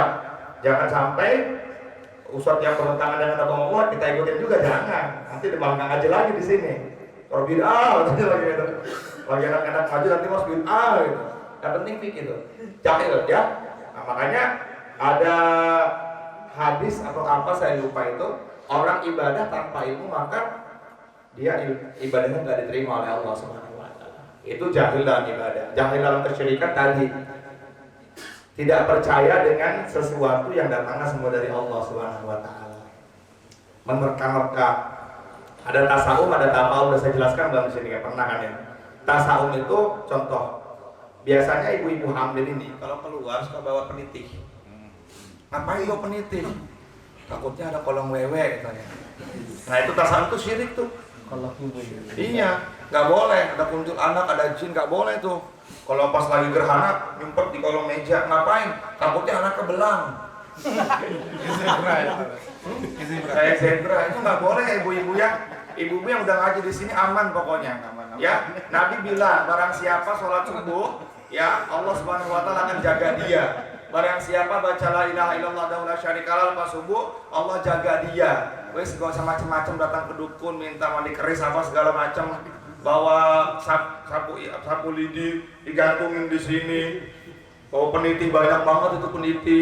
jangan sampai ustaz yang bertentangan dengan hukum Allah kita ikutin juga, jangan. Nanti malah nggak ngaji lagi di sini. Kalau bid'ah, nanti lagi gitu. Lagi enak-enak ngaji nanti mas bid'ah gitu. Yang penting fikih itu. Jahil ya. Nah, makanya ada hadis atau apa saya lupa itu, orang ibadah tanpa ilmu maka dia ibadahnya nggak diterima oleh Allah Subhanahu wa taala. Itu jahil dalam ibadah. Jahil dalam kesyirikan tadi. Tidak percaya dengan sesuatu yang datangnya semua dari Allah Subhanahu wa taala. Menerka-nerka. Ada tasawuf, ada tafawul, udah saya jelaskan dalam sini ya, pernah kan ya. Tasawuf itu contoh. Biasanya ibu-ibu hamil ini kalau keluar suka bawa penitih. Ngapain bawa penitih? Takutnya ada kolong wewe katanya. Nah itu tasawuf itu syirik tuh. Iya, nggak boleh. Ada kuntul anak, ada jin, nggak boleh tuh. Kalau pas lagi gerhana nyumpet di kolong meja, ngapain? Takutnya anak kebelang. Kayak zebra itu nggak boleh ya ibu-ibu ya. Ibu-ibu yang udah ngaji di sini aman pokoknya. Ya, Nabi bilang barang siapa sholat subuh, ya Allah Subhanahu wa taala akan jaga dia. Barang siapa baca la ilaha illallah wa la syarikalah pas subuh, Allah jaga dia. Wes gak usah macam-macam datang ke dukun minta mandi keris apa segala macam, bawa sapu lidi digantungin di sini. Bawa peniti banyak banget itu peniti.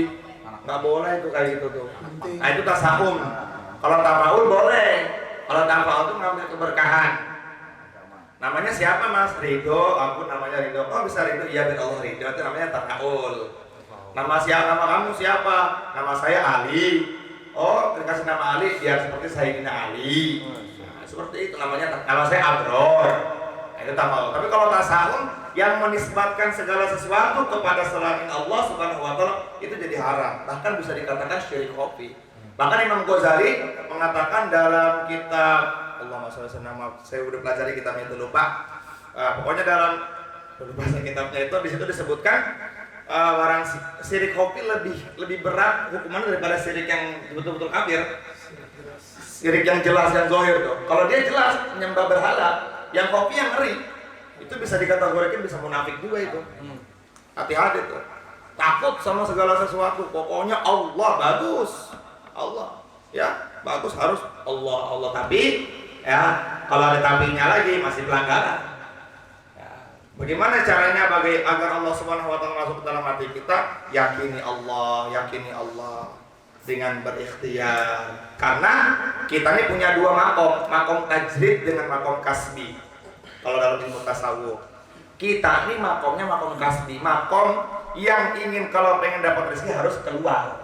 Nggak boleh itu kayak gitu tuh. Nah itu tasawuf. Kalau tafawul boleh. Kalau tafawul itu ngambil keberkahan. Namanya siapa Mas? Ridho. Aku namanya Ridho. Oh bisa Ridho? Iya biar Allah Ridho. Itu namanya tafawul. Nama kamu siapa? Nama saya Ali. Oh dikasih nama Ali biar seperti Sayyidina Ali. Nah, seperti itu namanya. Nama saya Abror. Nah, itu tafawul. Tapi kalau tasawuf yang menisbatkan segala sesuatu kepada selain Allah Subhanahu wa taala itu jadi haram, bahkan bisa dikatakan syirik khafi. Bahkan Imam Ghazali mengatakan dalam kitab Allahumma shalli ala nama, saya udah pelajari kitabnya itu lupa. Pokoknya dalam bahasa kitabnya itu di situ disebutkan barang syirik khafi lebih berat hukumannya daripada syirik yang betul-betul kafir. Syirik yang jelas yang zahir tuh. Kalau dia jelas menyembah berhala, yang khafi yang ngeri. Itu bisa dikategorikan bisa munafik juga itu. Hati-hati tuh. Takut sama segala sesuatu. Pokoknya Allah bagus. Allah. Ya, bagus harus Allah. Tapi ya, kalau ada tapinya lagi masih pelanggaran. Ya. Bagaimana caranya agar Allah Subhanahu wa taala masuk ke dalam hati kita? Yakini Allah dengan berikhtiar. Karena kita ini punya dua makom tajrid dengan makom kasbi. Kalau dalam ilmu tasawuf, kita ini makomnya makom kasbi, makom yang ingin kalau pengen dapat rezeki harus keluar.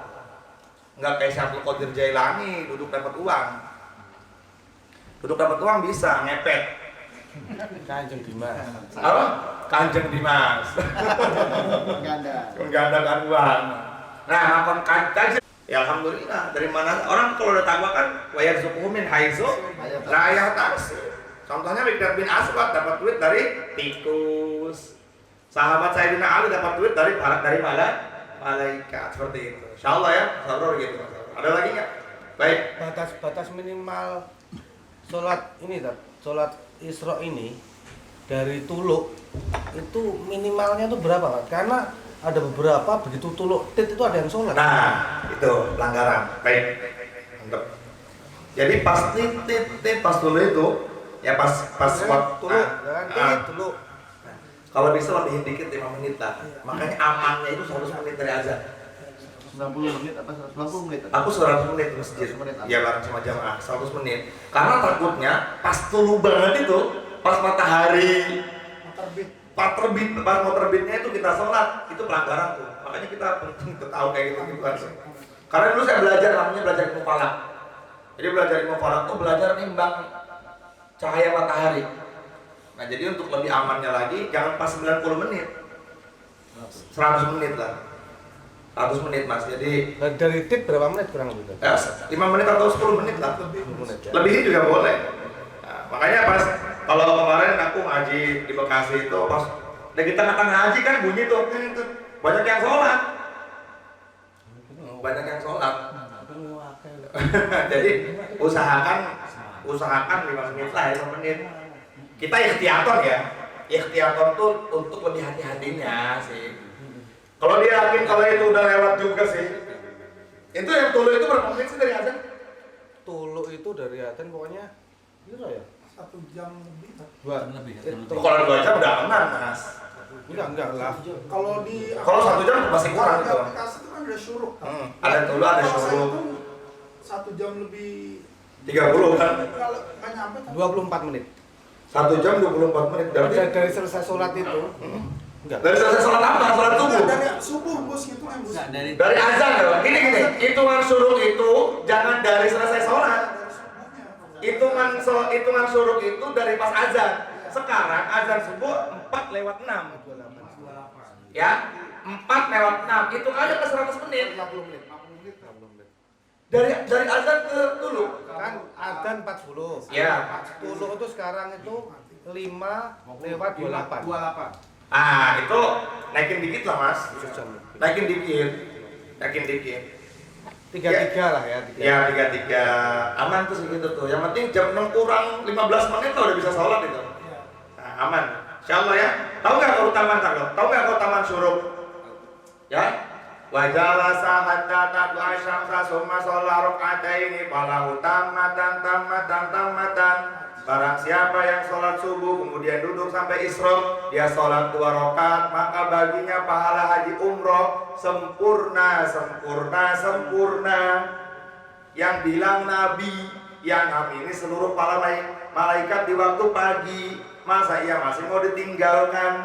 Nggak kayak Syaikhul Qadir Jailani duduk dapat uang. Duduk dapat uang bisa ngepet. Kanjeng Dimas. Apa? Kanjeng Dimas. Menggandakan uang. Nah, makom tajrid. Ya alhamdulillah. Dari mana orang kalau udah takwa kan wayarzuquhu min haitsu la yahtasib. Contohnya Mikdad bin Aswad dapat duit dari tikus, bagus. Sahabat Sayyidina Ali dapat duit dari malaikat seperti itu. Insyaallah ya, sabar gitu. Ada lagi nggak? Baik. Batas minimal sholat ini, sholat Isra ini dari Tuluk itu minimalnya itu berapa, Pak? Karena ada beberapa begitu Tuluk tit itu ada yang sholat. Nah, itu pelanggaran. Baik. Mantap. Jadi pas tit pas dulu itu ya pas Tuluk, Tuluk. Kalau bisa lebihin dikit 5 menit lah. Makanya amannya itu 100 menit dari azan. 90 menit apa 190 menit? Aku 100 menit di masjid. Ya bareng sama jamaah 100 menit. Karena takutnya pas tulu banget itu, pas matahari pas mau terbitnya itu kita sholat, itu pelanggaran tuh. Makanya kita penting untuk tahu kayak gitu kan. Karena dulu saya namanya belajar ilmu falak. Jadi belajar ilmu falak tuh belajar nimbang cahaya matahari. Nah jadi untuk lebih amannya lagi, jangan pas 90 menit 100 menit lah 100 menit mas, jadi dari tit berapa menit kurang lebih? 5 menit atau 10 menit lah lebihin juga boleh. Nah, makanya pas kalau kemarin aku ngaji di Bekasi itu pas lagi tengah-tengah ngaji kan bunyi tuh banyak yang sholat jadi usahakan 5 menit lah 5 menit. Kita ikhtiaton tuh untuk lebih hati-hatinya sih. Kalau dia yakin kalau itu udah lewat juga sih. Itu yang Tuluk itu berapa menit sih dari azan? Tuluk itu dari azan pokoknya berapa ya? 1 jam lebih. 2 jam lebih. Kalau 2 jam udah aman mas. Enggak lah. Kalau 1 jam masih kurang itu. Aplikasi itu kan ada syuruk. Ada Tuluk, ada syuruk. 1 jam lebih 30 kan? Kalau nggak nyampe 24 menit. 1 jam 24 menit berarti Dari selesai sholat itu. Enggak. dari selesai sholat apa? Sholat subuh? dari subuh bos gitu kan bos. Dari azan loh. Gini hitungan syuruk itu jangan dari selesai sholat. Hitungan syuruk itu dari pas azan. Sekarang azan subuh 4:06. Ya, 4:06. Hitung aja ke 100 menit. 50 menit. Dari azan ke Tuluk. Kan azan 40. Ya. Tuluk itu sekarang itu 5:28. Ah, itu naikin dikit lah, Mas. Naikin dikit. 33 lah ya. Ya, 33. Aman tuh segitu tuh. Yang penting jam 6 kurang 15 menit lah udah bisa sholat itu. Nah, aman. Insyaallah ya. Tahu nggak keutamaan Tahu nggak keutamaan syuruk? Ya. Wa jalasa hatta tatlu'a syamsa summa shalla rak'ataini falahu tammatan. Barang siapa yang sholat subuh kemudian duduk sampai isyraq, dia sholat 2 rakaat, maka baginya pahala haji umroh sempurna. Yang bilang Nabi, yang amini seluruh para malaikat di waktu pagi. Masa ia masih mau ditinggalkan?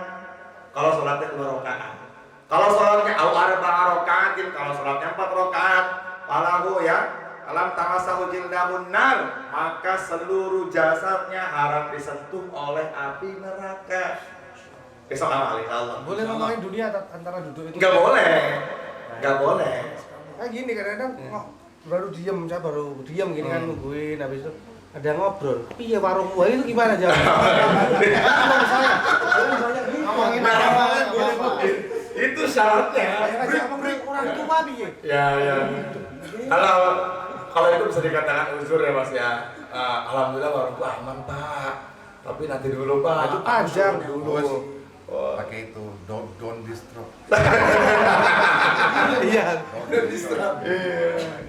Kalau sholatnya 2 rakaat. Kalau sholatnya arba'a rakaatin, kalau sholatnya 4 rakaat, falahu ya alam tamasahu jildahun nar, maka seluruh jasadnya haram disentuh oleh api neraka. Besok amal Allah. Boleh ngomongin dunia antara duduk itu? Enggak boleh. Nah gini kadang-kadang baru diem gini kan nungguin, habis itu ada ngobrol. Piye warungmu itu gimana jawab? Ngomongin itu syaratnya. Orang tua piye? Ya. Kalau itu bisa dikatakan uzur ya Mas ya. Alhamdulillah warungku aman Pak. Tapi nanti dulu Pak. Itu panjang dulu. Pakai itu don't disturb. Iya.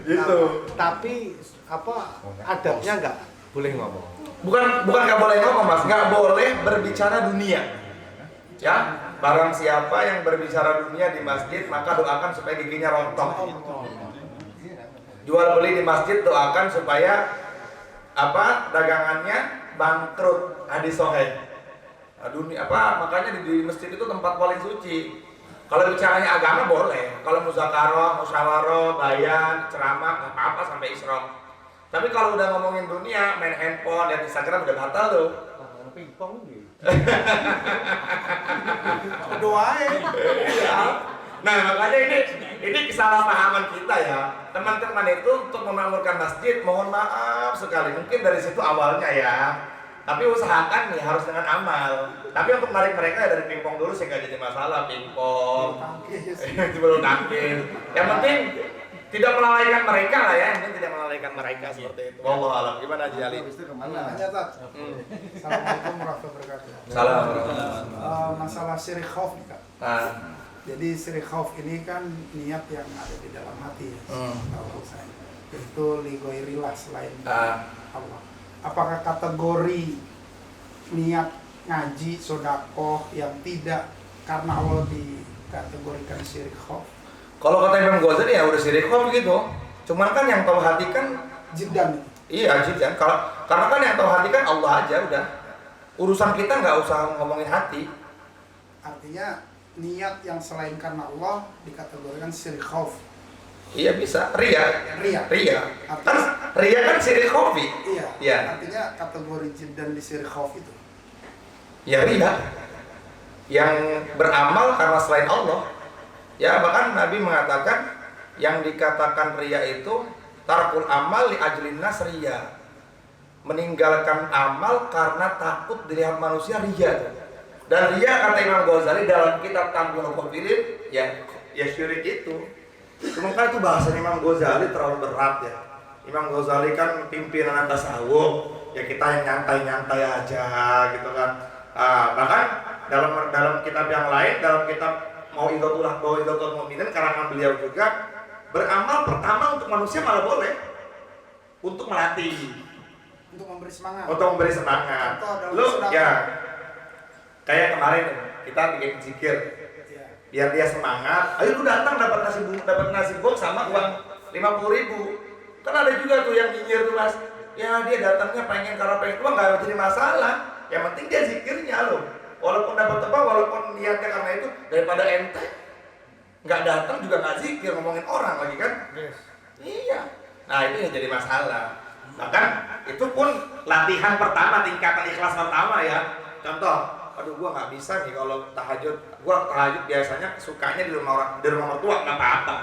Gitu. Tapi apa adabnya nggak boleh ngomong. Bukan nggak boleh ngomong Mas, nggak boleh berbicara dunia. Ya, barang siapa yang berbicara dunia di masjid maka doakan supaya giginya rontok. Jual beli di masjid doakan supaya dagangannya bangkrut. Hadis sahih. Makanya di masjid itu tempat paling suci. Kalau bicaranya agama boleh, kalau musyawarah, bayan, ceramah nggak apa-apa sampai isyraq. Tapi kalau udah ngomongin dunia, main handphone, lihat Instagram udah batal loh. Pingpong gitu. Doain. Nah makanya ini kesalahpahaman kita ya, teman-teman itu untuk memakmurkan masjid, mohon maaf sekali, mungkin dari situ awalnya ya. Tapi usahakan nih harus dengan amal. Tapi untuk menarik mereka dari pingpong dulu sih nggak jadi masalah, pingpong. Itu belum tangkis. Yang penting tidak melalaikan mereka lah ya, yang penting tidak melalaikan mereka seperti itu. Wallahu a'lam. Gimana Haji Ali? Nanya, Tat. Assalamualaikum warahmatullahi wabarakatuh. Salam. Masalah syirik khauf nih, Kak. Nah, Jadi syirik khauf ini kan niat yang ada di dalam hati ya. Tahu saya. Itu ligoirilah selain Allah. Apakah kategori niat ngaji sodakoh yang tidak karena Allah dikategorikan syirik khauf? kalau kata Imam Ghazali ya udah syirik khauf gitu. Cuman kan yang tahu hati kan Jiddan itu. iya jiddan. Karena kan yang tahu hati kan Allah aja udah. Urusan kita nggak usah ngomongin hati. Artinya niat yang selain karena Allah dikategorikan syirik khauf. Iya bisa. Ria. Ria. Kan ria kan syirik khauf. Iya. Iya. Artinya kategori jiddan di syirik khauf itu. Ya ria. Yang beramal karena selain Allah. Ya bahkan Nabi mengatakan yang dikatakan ria itu tarkul amal li ajlin nas ria. Meninggalkan amal karena takut dilihat manusia ria. Dan ria kata Imam Ghazali dalam kitab Tanbihul Qabilin ya syirik itu. Cuma kan itu bahasa Imam Ghazali terlalu berat ya. Imam Ghazali kan pimpinan tasawuf, ya kita yang nyantai-nyantai aja gitu kan. Bahkan dalam kitab yang lain, dalam kitab Mau'izatul Mu'minin karangan beliau juga, beramal pertama untuk manusia malah boleh, untuk melatih, Untuk memberi semangat. untuk memberi semangat. Contoh dalam Lu sedekah. ya kayak kemarin kita bikin zikir, Iya. biar dia semangat. Ayo lu datang dapat nasi box sama uang 50.000. Kan ada juga tuh yang nyinyir tuh Mas. Ya dia datangnya pengen karena pengen uang nggak jadi masalah. Yang penting dia zikirnya loh. Walaupun dapat apa, walaupun niatnya karena itu, daripada ente nggak datang juga nggak zikir ngomongin orang lagi kan? Yes. Iya. Nah itu yang jadi masalah. Bahkan itu pun latihan pertama, tingkatan ikhlas pertama ya. Contoh, aduh gua nggak bisa nih kalau tahajud. Gua tahajud biasanya sukanya di rumah mertua nggak apa-apa.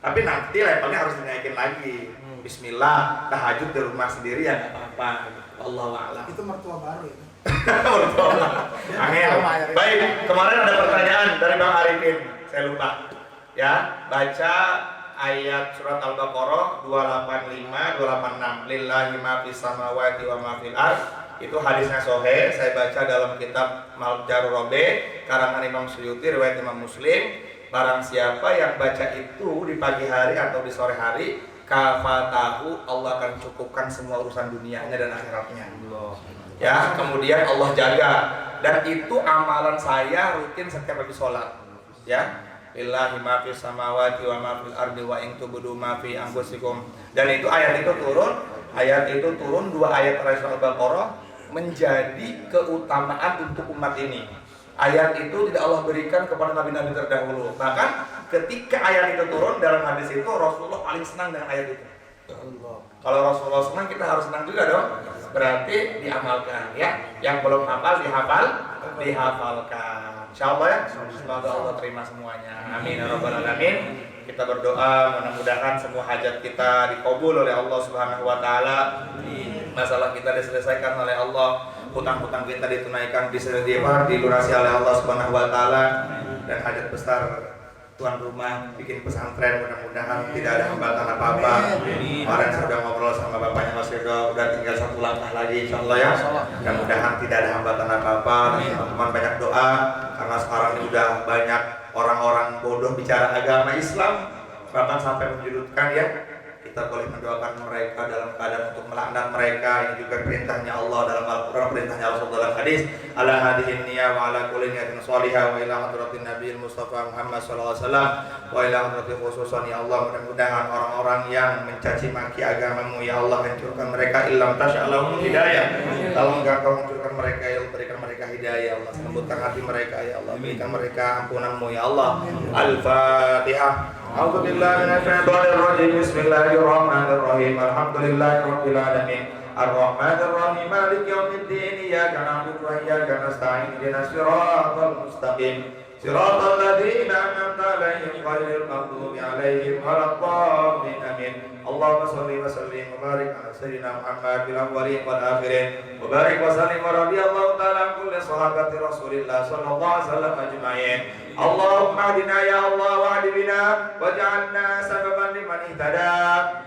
Tapi nanti levelnya harus dinaikin lagi. Bismillah, tahajud di rumah sendiri ya nggak apa-apa. Allahu a'lam. Itu mertua baru ya. Angel. Baik, kemarin ada pertanyaan dari Bang Arifin. Saya lupa. Ya, baca ayat surat Al-Baqarah 285, 286. Lillahi ma fis samawati wa ma fil ardh. Itu hadisnya sahih. Saya baca dalam kitab Maljarur Rabi karangan Imam Suyuti riwayat Imam Muslim. Barang siapa yang baca itu di pagi hari atau di sore hari, kafatahu, Allah akan cukupkan semua urusan dunianya dan akhiratnya. Ya, kemudian Allah jaga, dan itu amalan saya rutin setiap habis sholat. Ya, lillahi ma fis samawati wa ma fil ardi wa in tubdu ma fi anfusikum. Dan itu ayat itu turun 2 ayat surah Al-Baqarah menjadi keutamaan untuk umat ini. Ayat itu tidak Allah berikan kepada nabi-nabi terdahulu. Bahkan ketika ayat itu turun dalam hadis itu Rasulullah paling senang dengan ayat itu. Kalau Rasulullah senang, kita harus senang juga dong. Berarti diamalkan ya. Yang belum hafal dihafalkan. Insyaallah ya. Semoga Allah terima semuanya. Amin ya rabbal alamin. Kita berdoa mudah-mudahan semua hajat kita dikabul oleh Allah Subhanahu wa taala. Masalah kita diselesaikan oleh Allah, hutang-hutang kita ditunaikan, dilunasi oleh Allah Subhanahu wa taala, dan hajat besar tuan rumah bikin pesantren mudah-mudahan tidak ada hambatan apa-apa. Kemarin saya sudah ngobrol sama bapaknya Mas Ridho, udah tinggal 1 langkah lagi insyaallah ya. Mudah-mudahan tidak ada hambatan apa-apa, dan teman-teman banyak doa karena sekarang ini udah banyak orang-orang bodoh bicara agama Islam, bahkan sampai menjudutkan ya. Kita boleh mendoakan mereka dalam keadaan untuk melaknat mereka. Ini juga perintahnya Allah dalam Al-Quran, perintahnya Rasulullah dalam hadis. Ala hadihin niyya wa ala kulli niyatin shalihah wa ila hadratin Nabi Mustafa Muhammad sallallahu alaihi wasallam wa ila hadratin khususan ya Allah. Mudah-mudahan orang-orang yang mencaci maki agamamu ya Allah, hancurkan mereka illam tasya'alahum hidayah. Kalau enggak kau hancurkan mereka ya Allah, berikan mereka hidayah ya Allah. Lembutkan hati mereka ya Allah, berikan mereka ampunanmu ya Allah. Al-Fatihah. A'udzu billahi minasyaitonir rajim. Bismillahirrahmanirrahim. Alhamdulillahirabbil alamin. Arrahmanir rahim. Maliki yaumiddin. Iyyaka na'budu wa iyyaka nasta'in. Ihdinas siratal mustaqim. Siratal ladzina an'amta 'alaihim ghairil maghdubi 'alaihim waladdallin. Amin. Allahumma shalli wa sallim wa barik ala sayyidina Muhammad fil awwalin wal akhirin wa barik wa sallim wa radiyallahu ta'ala an kulli sahabati Rasulillah sallallahu alaihi wasallam ajma'in. Allahumma hadina ya Allah wa hadi bina waj'alna sababan liman ihtada.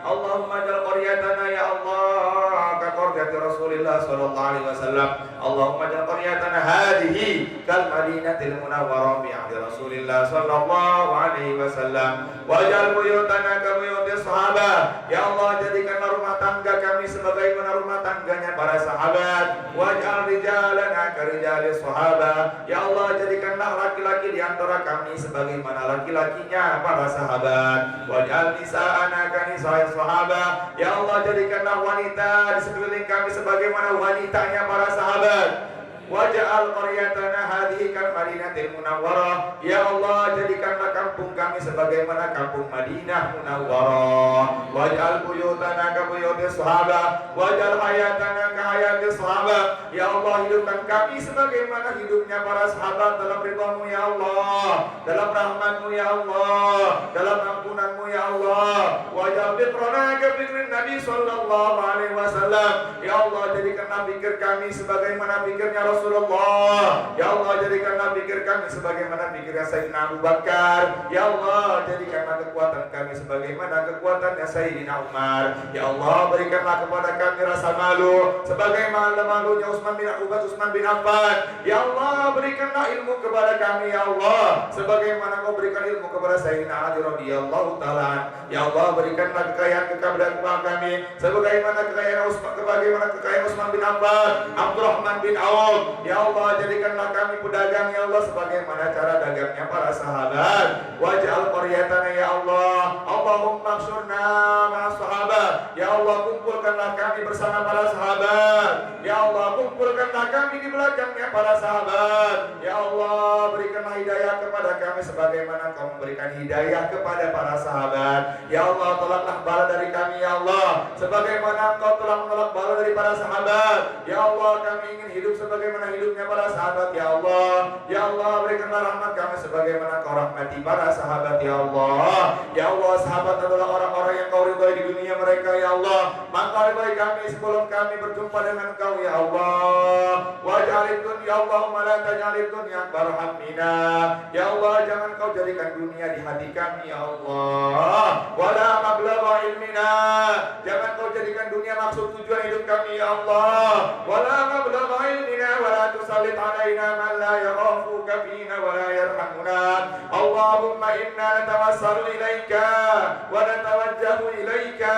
Allahumma jal qaryatana ya Allah ka qaryati Rasulillah sallallahu alaihi wasallam. Allahumma jal qaryatana hadhihi kal madinatil munawwarah bi ahdi Rasulillah sallallahu alaihi wasallam. Waj'al buyutana ka buyuti sahabat. Ya Allah, jadikanlah rumah tangga kami sebagaimana rumah tangganya para sahabat. Waj'al rijalana ka rijali sahabat. Ya Allah, jadikanlah laki-laki di antara kami sebagaimana laki-lakinya para sahabat. Waj'al nisa'ana ka nisa'i sahabat. Ya Allah, jadikanlah wanita di sekeliling kami sebagaimana wanitanya para sahabat. Waj'al qaryatana hadhihi kal madinatil munawwarah. Ya Allah, jadikanlah kampung kami sebagaimana kampung Madinah Munawwarah. Waj'al buyutana ka buyuti sahabat. Waj'al hayatana ka hayati sahabat. Ya Allah, hidupkan kami sebagaimana hidupnya para sahabat dalam ridha-Mu ya Allah, dalam rahmat-Mu ya Allah, dalam ampunan-Mu ya Allah. Waj'al fikrana ka fikrin Nabi sallallahu alaihi wasallam. Ya Allah, jadikanlah pikir kami sebagaimana pikirnya Rasulullah. Ya Allah, jadikanlah pikir kami sebagaimana pikirnya Sayyidina Abu Bakar. Ya Allah, jadikanlah kekuatan kami sebagaimana kekuatannya Sayyidina Umar. Ya Allah, berikanlah kepada kami rasa malu sebagaimana malunya Utsman bin Affan. Ya Allah, berikanlah ilmu kepada kami ya Allah sebagaimana Kau berikan ilmu kepada Sayyidina Ali radhiyallahu taala. Ya Allah, berikanlah kekayaan kepada kami sebagaimana kekayaan Utsman bin Affan, Abdurrahman bin Auf. Ya Allah, jadikanlah kami pedagang ya Allah sebagaimana cara dagangnya para sahabat. Waj'al qaryatana ya Allah. Allahumma khsurna ma'as sahabat. Ya Allah, kumpulkanlah kami bersama para sahabat. Ya Allah, kumpulkanlah kami di belakangnya para sahabat. Ya Allah, berikanlah hidayah kepada kami sebagaimana Kau memberikan hidayah kepada para sahabat. Ya Allah, tolaklah bala dari kami ya Allah sebagaimana Kau telah menolak bala dari para sahabat. Ya Allah, kami ingin hidup sebagaimana hidupnya para sahabat ya Allah. Ya Allah, berikanlah rahmat kami sebagaimana Kau rahmati para sahabat ya Allah. Ya Allah, sahabat adalah orang-orang yang Kau ridhai di dunia mereka ya Allah. Maka ridhai kami sebelum kami berjumpa dengan Kau ya Allah. Waj'alid dunya Allahumma la taj'alid dunya akbar hammina. Ya Allah, jangan Kau jadikan dunia di hati kami ya Allah. Wala mablagha ilmina. Jangan Kau jadikan dunia maksud tujuan hidup kami ya Allah. Wala mablagha ilmina wala tusallit alaina man la yakhafuka fina wala yarhamuna. Allahumma inna natawassalu ilaika wa natawajjahu ilaika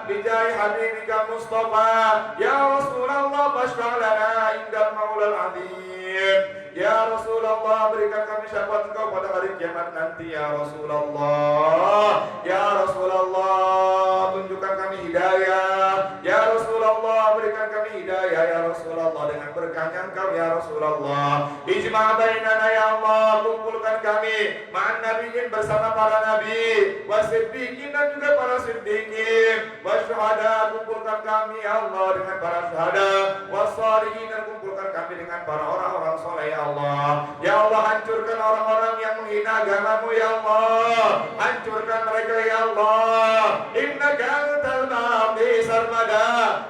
bijahi habibika Mustafa. Ya Rasulullah, fashfa' lana indal maulal azim. Ya Rasulullah, berikan kami syafaat Engkau pada hari kiamat nanti ya Rasulullah. Ya Rasulullah, tunjukkan kami hidayah. Ya Rasulullah, berikan kami hidayah ya Rasulullah dengan berkahnya Engkau ya Rasulullah. Ijma' bainana ya Allah, kumpulkan kami ma'an nabiyyin bersama para nabi, wasiddiqin dan juga para siddiqin, wasyuhada, kumpulkan kami ya Allah dengan para syuhada, wassalihin, dan kumpulkan kami dengan para orang-orang soleh ya Allah. Ya Allah, hancurkan orang-orang yang menghina agama-Mu ya Allah. Hancurkan mereka ya Allah. Innaka antal baqi sarmada.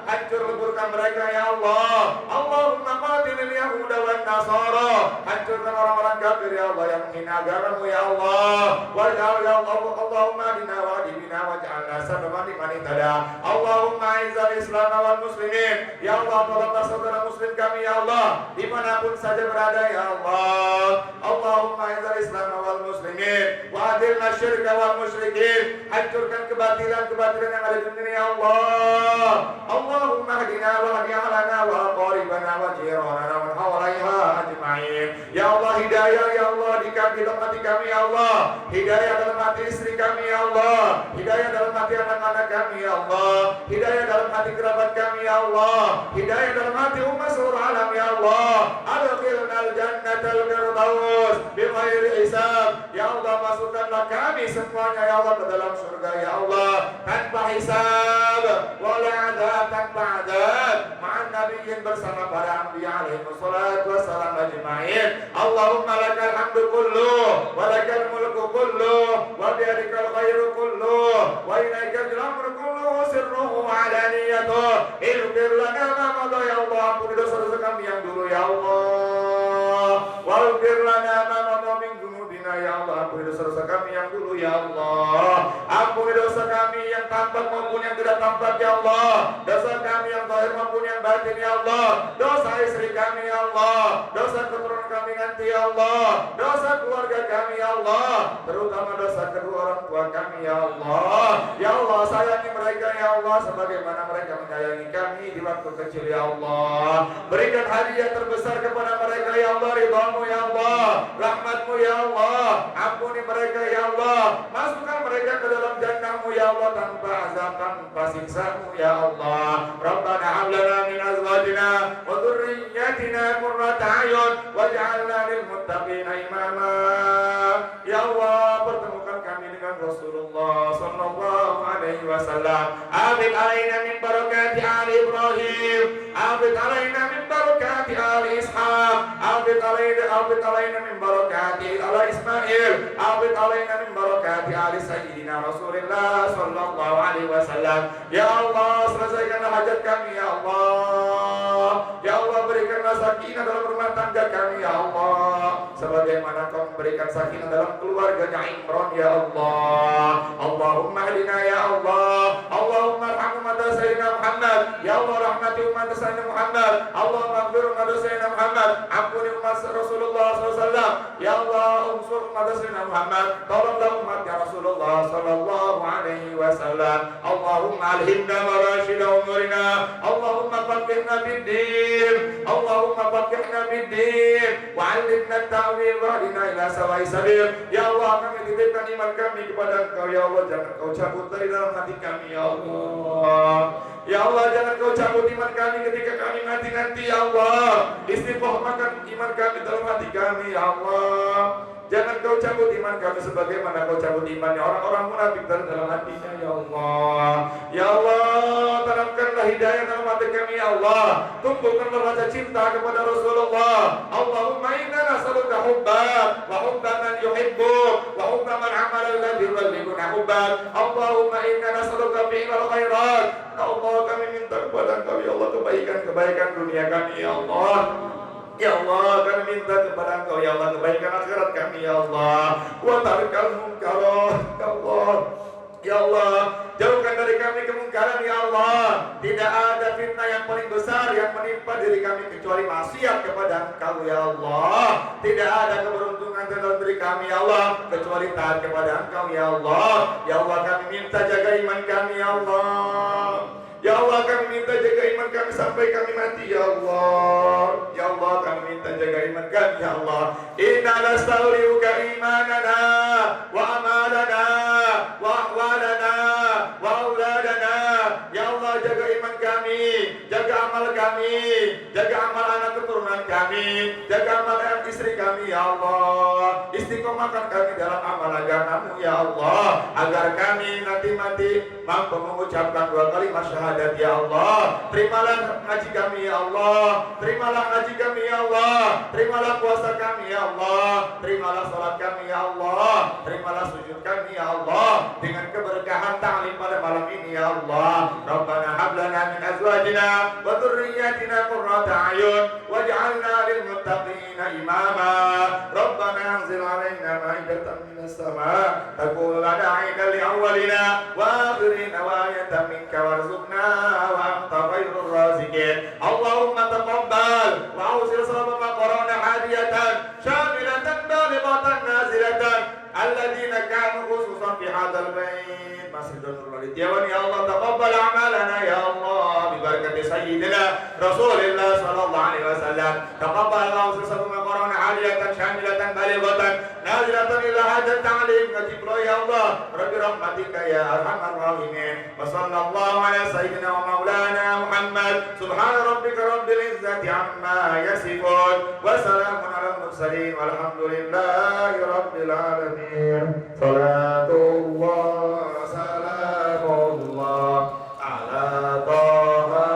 Hancur leburkan mereka ya Allah. Allahumma qatilil yahuda wan nasara. Hancurkan orang-orang kafir ya Allah yang menghina agama-Mu ya Allah. Waj'al ya Allah, Allahumma adina wa adibina waj'alna sababan liman ihtada. Allahumma izzal Islam wal muslimin. Ya Allah, tolonglah saudara muslim kami ya Allah dimanapun saja berada ya Allah. Allahumma izzal Islam wal muslimin wa adilna syirka wal musyrikin. Hancurkan kebatilan-kebatilan yang ada di dunia ya Allah. Allahumma hadina wa hadi ahlana wa qaribana wa jiranana wa hawalaiha ajma'in. Ya Allah, hidayah ya Allah di dalam hati kami ya Allah. Hidayah dalam hati istri kami ya Allah. Hidayah dalam hati anak-anak kami ya Allah. Hidayah dalam hati kerabat kami ya Allah. Hidayah dalam hati umat seluruh alam ya Allah. Adkhilnal jannatal firdaus bighairi hisab. Ya Allah, masukkanlah kami semuanya ya Allah ke dalam surga ya Allah tanpa hisab wala adab, tanpa adab, ma'an nabiyyin bersama para anbiya alaihi wassalatu wassalam ajma'in. Allahumma lakal hamdu kullu wa lakal mulku kullu wa biyadikal khairu kullu wa ilaikal amru kullu Allah. Ampuni dosa-dosa kami yang dulu ya Allah. Ampuni dosa kami yang tampak maupun yang tidak tampak ya Allah. Dosa kami yang zahir maupun yang batin ya Allah. Dosa istri kami ya Allah. Dosa keturunan kami nanti ya Allah. Dosa keluarga kami ya Allah. Terutama dosa kedua orang tua kami ya Allah. Ya Allah, sayangi mereka ya Allah sebagaimana mereka menyayangi kami di waktu kecil ya Allah. Berikan hadiah terbesar kepada mereka ya Allah, ridhamu ya Allah, rahmatmu ya Allah. Ampuni mereka ya Allah. Masukkan mereka ke dalam jannahmu ya Allah tanpa azab, tanpa siksamu ya Allah. Rabbana hab lana min azwajina wa dhurriyyatina qurrata a'yun waj'alna lil muttaqina imama. Ya Allah, pertemukan kami dengan Rasulullah sallallahu alaihi wasallam. Abid alaina min barakati ali Ibrahim, abid alaina min barakati ali Ishaq, abid alaina min barakati ala Ismail, abid alaina min barakati ali sayyidina Rasulullah sallallahu alaihi wasallam. Ya Allah, selesaikanlah hajat kami ya Allah. Ya Allah, berikanlah sakinah dalam rumah tangga kami ya Allah, sebagaimana Kau memberikan sakinah dalam keluarganya Imran ya Allah. Allahumma hadina ya Allah. Allahumma arham umat Sayyidina Muhammad. Ya Allah, rahmati umat Sayyidina Muhammad. Allahumma ighfir umat Sayyidina Muhammad. Ampuni umat Rasulullah SAW. Ya Allah, unsur umat Sayyidina Muhammad. Tolonglah umatnya Rasulullah sallallahu alaihi wasallam. Allahumma alhimna wa rashida umurina. Allahumma faqihna bid-din. Allahumma faqihna bid-din wa 'allimna at-ta'wil wa hadina ila sawa'i sabil. Ya Allah, kami titipkan iman kami kepada Engkau ya Allah. Jangan Kau cabut dari dalam hati kami ya Allah. Ya Allah, jangan Kau cabut iman kami ketika kami mati nanti ya Allah. Istiqomahkan iman kami dalam hati kami ya Allah. Jangan Kau cabut iman kami sebagaimana Kau cabut imannya orang-orang munafik dalam hatinya ya Allah. Ya Allah, tanamkanlah hidayah dalam hati kami ya Allah. Tumbuhkanlah rasa cinta kepada Rasulullah. Allahumma inna nas'aluka hubbak wa hubba man yuhibbuk wa hubba man amala alladhi yuballighuna hubbak. Allahumma inna nas'aluka fi'lal khairat. Ya Allah, kami minta kepada Engkau ya Allah kebaikan dunia kami ya Allah. Ya Allah, kami minta kepada Engkau ya Allah kebaikan akhirat kami ya Allah. Wa tarikal munkarat ya Allah. Ya Allah, jauhkan dari kami kemungkaran ya Allah. Tidak ada fitnah yang paling besar yang menimpa diri kami kecuali maksiat kepada Engkau ya Allah. Tidak ada keberuntungan dalam diri kami ya Allah kecuali taat kepada Engkau ya Allah. Ya Allah, kami minta jaga iman kami ya Allah. Ya Allah, kami minta jaga iman kami sampai kami mati ya Allah. Ya Allah, kami minta jaga iman kami ya Allah. Inna nastauliuka imanana wa amalana wa ahwalana wa auladana. Ya Allah, jaga iman kami, jaga amal kami, jaga amal anak keturunan kami, jaga amal anak istri kami ya Allah. Istiqomahkan kami dalam amal agamamu ya Allah, agar kami nanti mati mampu mengucapkan 2 kalimat syahadat ya Allah. Terimalah haji kami ya Allah. Terimalah haji kami ya Allah. Terimalah puasa kami ya Allah. Terimalah salat kami ya Allah. Terimalah sujud kami ya Allah. Dengan keberkahan ta'lim pada malam ini ya Allah. Rabbana hab lana min azwajina wa dhurriyyatina qurrata a'yun waj'alna lil muttaqina imama. Rabbana anzil 'alaina ma'idatan minas sama' takunu lana 'aidan li awwalina wa akhirina wa ayatan minka warzuqna wa anta khairur raziqin. Allahumma taqabbal wa awsil salama qarana hadiyatan syamilatan balighatan nazilatan alladhina kanu khususan fi hadzal bait masjidun nurul diwan. Ya Allah, taqabbal a'malana ya Allah bi barakati sayyidina Rasulillah sallallahu alaihi wasallam. Taqabbal wa awsil salama qarana hadiyatan syamilatan balighatan nazilatan ila hadzal ta'lim ngajibro ya Allah. Rabbi rahmatika ya arhamar rahimin. Wa sallallahu ala sayyidina wa maulana Muhammad. Subhana rabbika rabbil izzati amma yasifun wa salamun alal mursalin walhamdulillahi rabbil alamin. Salatullah salamullah ala taha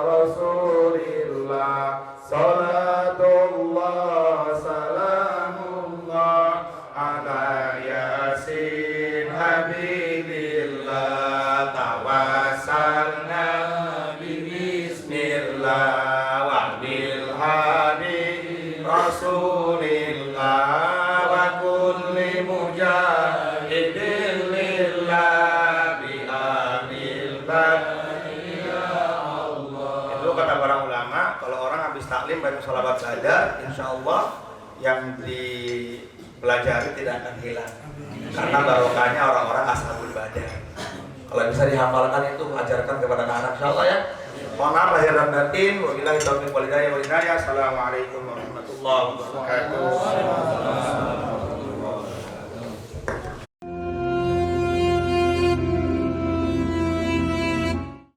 rasulillah. Salatullah salamullah ala yasin habibillah. Tawassalna bismillah wa bil hadi rasulillah wa kulli mujahidin lillah bi amil Itu kata para ulama, kalau orang habis taklim baca sholawat saja, insya Allah yang dipelajari tidak akan hilang. Karena barokahnya orang-orang ashabul badan. Kalau bisa dihafalkan itu ajarkan kepada anak-anak, insya Allah ya. Mohon maaf lahir dan batin. Wabillahi taufiq wal hidayah. Assalamualaikum warahmatullahi wabarakatuh.